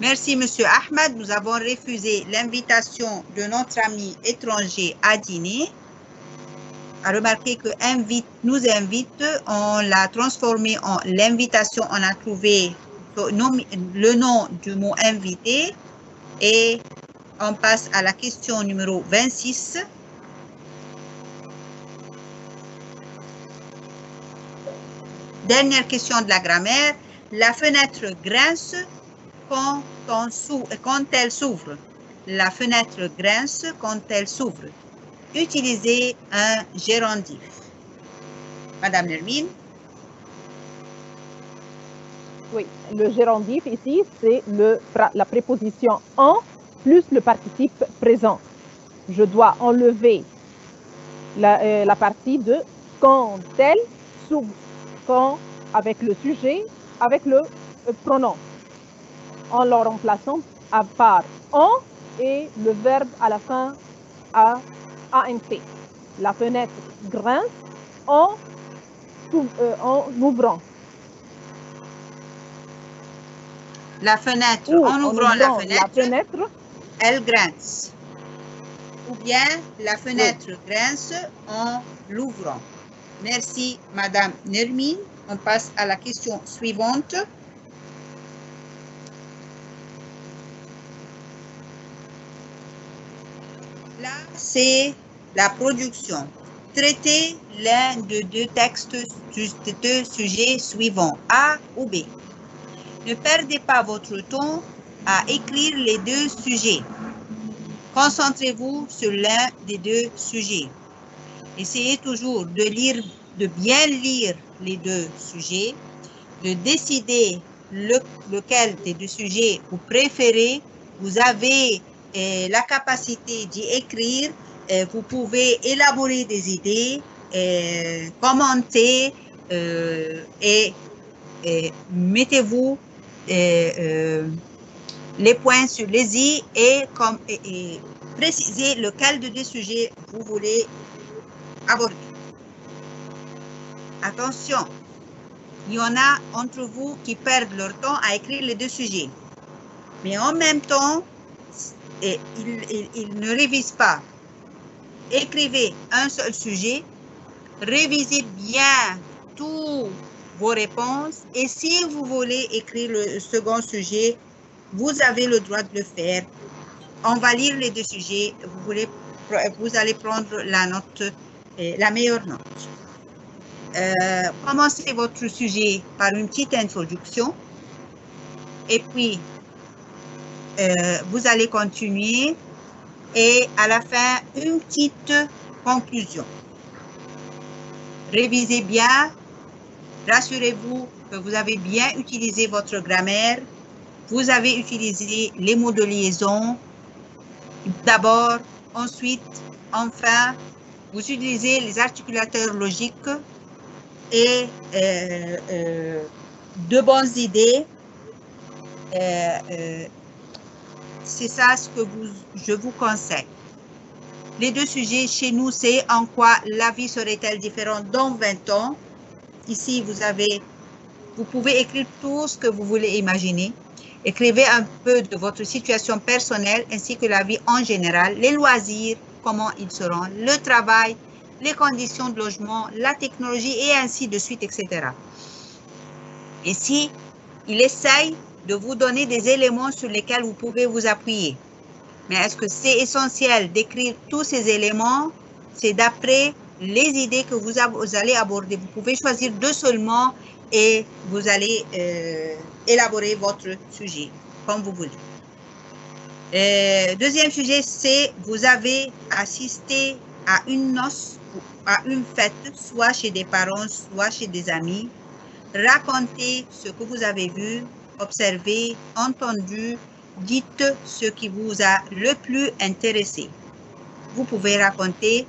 A: Merci, Monsieur Ahmed. Nous avons refusé l'invitation de notre ami étranger à dîner. À remarquer que nous invite, on l'a transformé en l'invitation. On a trouvé le nom du mot invité et on passe à la question numéro 26. Dernière question de la grammaire. La fenêtre grince quand elle s'ouvre. La fenêtre grince quand elle s'ouvre. Utilisez un gérondif. Madame Nermine.
C: Oui, le gérondif ici, c'est la préposition en plus le participe présent. Je dois enlever la partie de quand elle s'ouvre. Quand avec le sujet, avec le pronom. En le remplaçant par en et le verbe à la fin ANT. La fenêtre grince en ouvrant.
A: La fenêtre, en ouvrant la fenêtre, elle grince. Ou bien la fenêtre grince en l'ouvrant. Merci, Madame Nermine. On passe à la question suivante. Là, c'est la production. Traitez l'un de deux textes de deux sujets suivants, A ou B. Ne perdez pas votre temps à écrire les deux sujets. Concentrez-vous sur l'un des deux sujets. Essayez toujours de bien lire les deux sujets, de décider lequel des deux sujets vous préférez. Vous avez la capacité d'y écrire, vous pouvez élaborer des idées, commenter et mettez-vous les points sur les i et précisez lequel de deux sujets vous voulez aborder. Attention, il y en a entre vous qui perdent leur temps à écrire les deux sujets. Mais en même temps, ils ne révisent pas. Écrivez un seul sujet, révisez bien toutes vos réponses et si vous voulez écrire le second sujet, vous avez le droit de le faire. On va lire les deux sujets, vous allez prendre la note, la meilleure note. Commencez votre sujet par une petite introduction et puis vous allez continuer et à la fin une petite conclusion. Révisez bien, rassurez-vous que vous avez bien utilisé votre grammaire, vous avez utilisé les mots de liaison d'abord, ensuite, enfin, vous utilisez les articulateurs logiques et de bonnes idées. C'est ça ce que je vous conseille. Les deux sujets chez nous, c'est en quoi la vie serait-elle différente dans 20 ans. Ici, vous pouvez écrire tout ce que vous voulez imaginer. Écrivez un peu de votre situation personnelle ainsi que la vie en général, les loisirs, comment ils seront, le travail, les conditions de logement, la technologie et ainsi de suite, etc. Ici, il essaye de vous donner des éléments sur lesquels vous pouvez vous appuyer. Mais est-ce que c'est essentiel d'écrire tous ces éléments? C'est d'après les idées que vous allez aborder. Vous pouvez choisir deux seulement et vous allez élaborer votre sujet comme vous voulez. Deuxième sujet, c'est vous avez assisté à une noce ou à une fête, soit chez des parents, soit chez des amis. Racontez ce que vous avez vu, observé, entendu. Dites ce qui vous a le plus intéressé. Vous pouvez raconter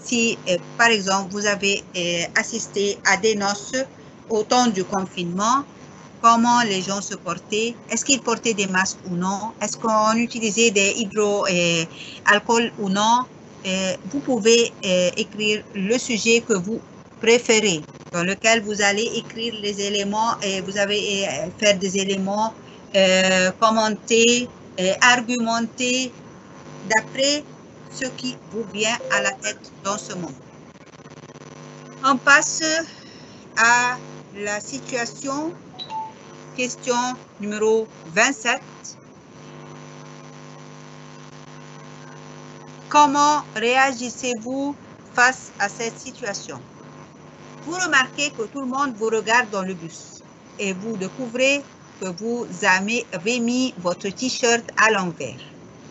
A: si, par exemple, vous avez assisté à des noces au temps du confinement, comment les gens se portaient, est-ce qu'ils portaient des masques ou non, est-ce qu'on utilisait des hydroalcools ou non. Vous pouvez écrire le sujet que vous préférez, dans lequel vous allez écrire les éléments et vous allez faire des éléments, commenter, argumenter d'après ce qui vous vient à la tête dans ce moment. On passe à la situation, question numéro 27. Comment réagissez-vous face à cette situation? Vous remarquez que tout le monde vous regarde dans le bus et vous découvrez que vous avez mis votre t-shirt à l'envers.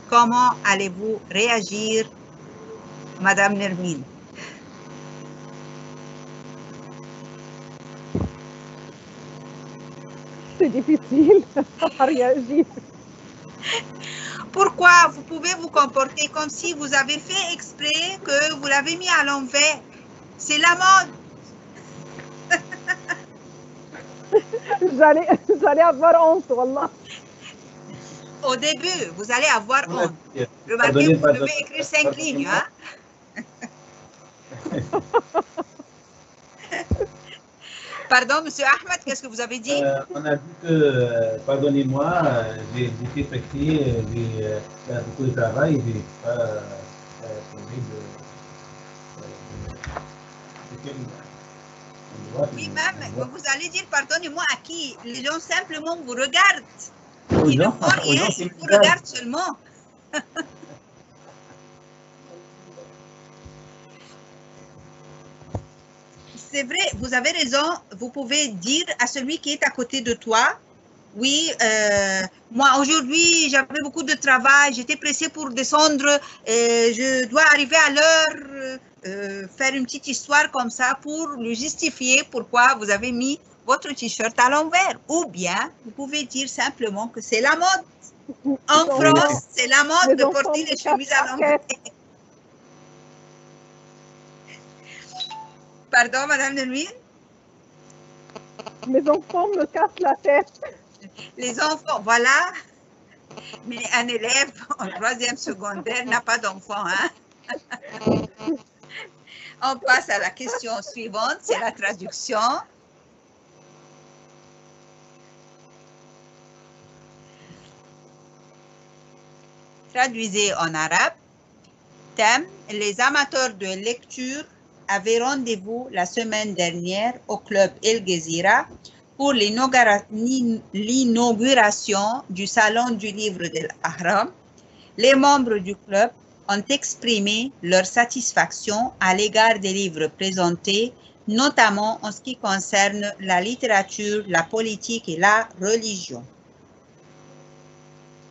A: Comment allez-vous réagir, Madame Nermine?
C: C'est difficile à réagir.
A: Pourquoi? Vous pouvez vous comporter comme si vous avez fait exprès que vous l'avez mis à l'envers. C'est la mode.
C: J'allais avoir honte, wallah.
A: Au début, vous allez avoir honte. Remarquez, vous devez écrire 5 lignes. Hein? Pardon, Monsieur Ahmed, qu'est-ce que vous avez dit?
B: On a dit que, pardonnez-moi, j'ai fait prêter, j'ai beaucoup de travail, j'ai pas trouvé
A: Oui, même, vous allez dire pardonnez-moi à qui? Les gens simplement vous regardent. Ils ne font rien, ils vous regardent seulement. C'est vrai, vous avez raison. Vous pouvez dire à celui qui est à côté de toi, oui, moi aujourd'hui j'avais beaucoup de travail, j'étais pressée pour descendre, je dois arriver à l'heure, faire une petite histoire comme ça pour lui justifier pourquoi vous avez mis votre t-shirt à l'envers. Ou bien, vous pouvez dire simplement que c'est la mode. En France, c'est la mode de porter les chemises à l'envers. Pardon, Madame Nermine?
C: Mes enfants me cassent la tête.
A: Les enfants, voilà. Mais un élève en 3e secondaire n'a pas d'enfant. Hein? On passe à la question suivante, c'est la traduction. Traduisez en arabe. Thème, les amateurs de lecture avaient rendez-vous la semaine dernière au club El Gezira pour l'inauguration du salon du livre de l'Ahram. Les membres du club ont exprimé leur satisfaction à l'égard des livres présentés, notamment en ce qui concerne la littérature, la politique et la religion.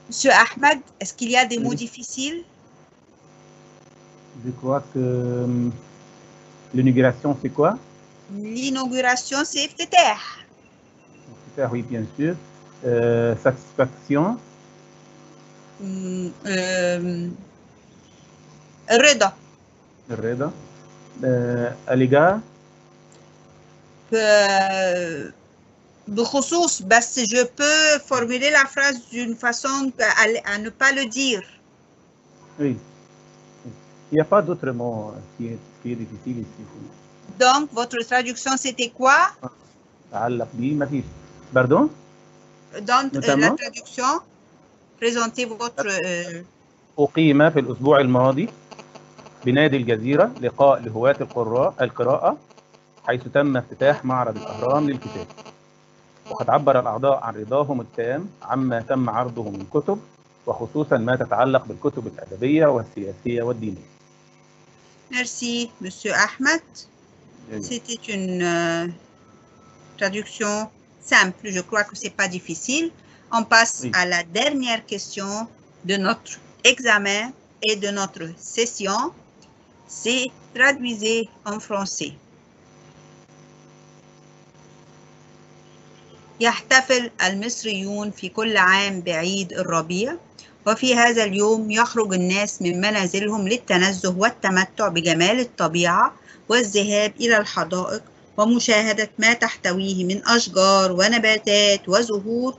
A: Monsieur Ahmed, est-ce qu'il y a des mots difficiles?
B: Je crois que l'inauguration, c'est quoi?
A: L'inauguration, c'est Ftitah.
B: Oui, bien sûr. Satisfaction.
A: Reda.
B: Reda. À l'égard.
A: بخصوص, بس je peux formuler la phrase d'une façon à ne pas le dire.
B: Oui. Il n'y a pas d'autre mot qui est difficile ici.
A: Donc, votre traduction, c'était quoi?
B: Pardon?
A: Dans la traduction, présentez votre...
B: أقيم في الأسبوع الماضي بنادي الجزيرة لقاء لهواة القراءة حيث تم افتتاح معرض الأهرام للكتاب، وقد عبر الأعضاء عن رضاهم التام عما تم عرضه من كتب، وخصوصا ما تتعلق بالكتب الأدبية والسياسية والدينية.
A: Merci, Monsieur Ahmed. C'était une traduction simple. Je crois que c'est pas difficile. On passe à la dernière question de notre examen et de notre session. C'est traduisez en français. يحتفل المصريون في كل عام بعيد الربيع، وفي هذا اليوم يخرج الناس من منازلهم للتنزه والتمتع بجمال الطبيعة والذهاب إلى الحدائق ومشاهدة ما تحتويه من أشجار ونباتات وزهور،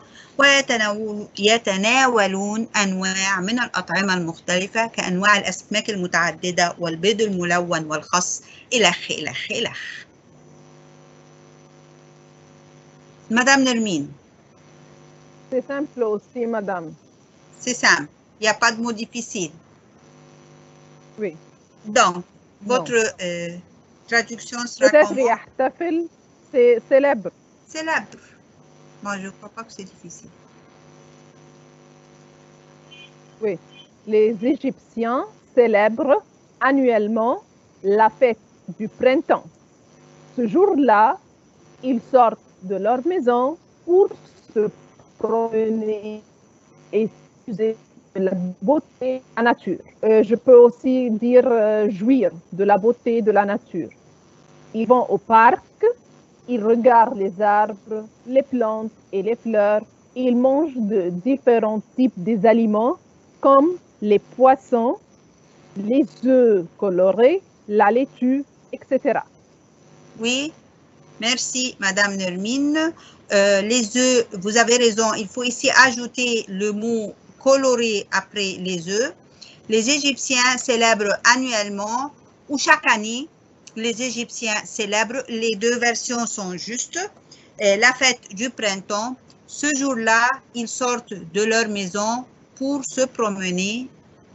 A: ويتناولون أنواع من الأطعمة المختلفة كأنواع الأسماك المتعددة والبيض الملون والخس إلخ إلخ إلخ. Madame Nermine.
C: C'est simple aussi, madame.
A: C'est simple. Il n'y a pas de mots difficiles.
C: Oui.
A: Donc, votre traduction sera
C: peut-être يحتفل, c'est célèbre.
A: Célèbre. Moi, je ne crois pas que c'est difficile.
C: Oui. Les Égyptiens célèbrent annuellement la fête du printemps. Ce jour-là, ils sortent de leur maison pour se promener et user de la beauté de la nature. Je peux aussi dire jouir de la beauté de la nature. Ils vont au parc, ils regardent les arbres, les plantes et les fleurs. Ils mangent de différents types d'aliments comme les poissons, les œufs colorés, la laitue, etc.
A: Oui. Merci, Madame Nermine. Les œufs, vous avez raison, il faut ici ajouter le mot coloré après les œufs. Les Égyptiens célèbrent annuellement ou chaque année, les Égyptiens célèbrent, les deux versions sont justes, la fête du printemps. Ce jour-là, ils sortent de leur maison pour se promener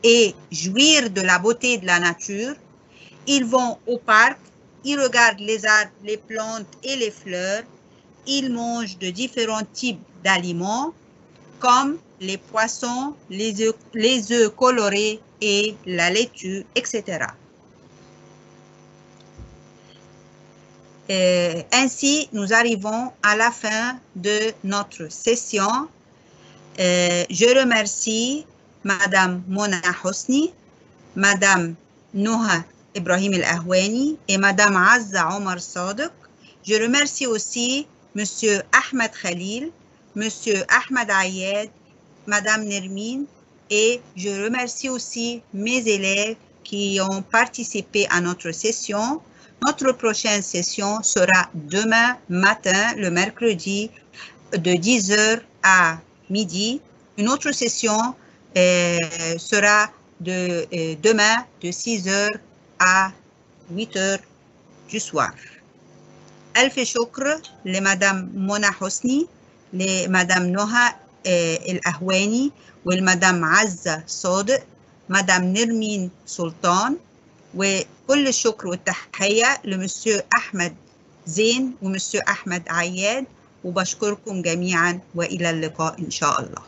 A: et jouir de la beauté de la nature. Ils vont au parc. Ils regardent les arbres, les plantes et les fleurs. Ils mangent de différents types d'aliments comme les poissons, les œufs colorés et la laitue, etc. Ainsi, nous arrivons à la fin de notre session. Je remercie Madame Mona Hosni, Madame Noha Ibrahim El-Ahwani et Madame Azza Omar Sadiq. Je remercie aussi Monsieur Ahmed Khalil, Monsieur Ahmed Ayed, Madame Nermine, et je remercie aussi mes élèves qui ont participé à notre session. Notre prochaine session sera demain matin, le mercredi, de 10h à midi. Une autre session sera demain de 6h à 8h du soir. ألف شكر لمدام منى حسني، لمدام نهى الأهواني، والمدام عزة صادق، مدام نرمين سلطان، وكل الشكر والتحية لمسيو أحمد زين ومسيو أحمد عياد، وبشكركم جميعا وإلى اللقاء إن شاء الله.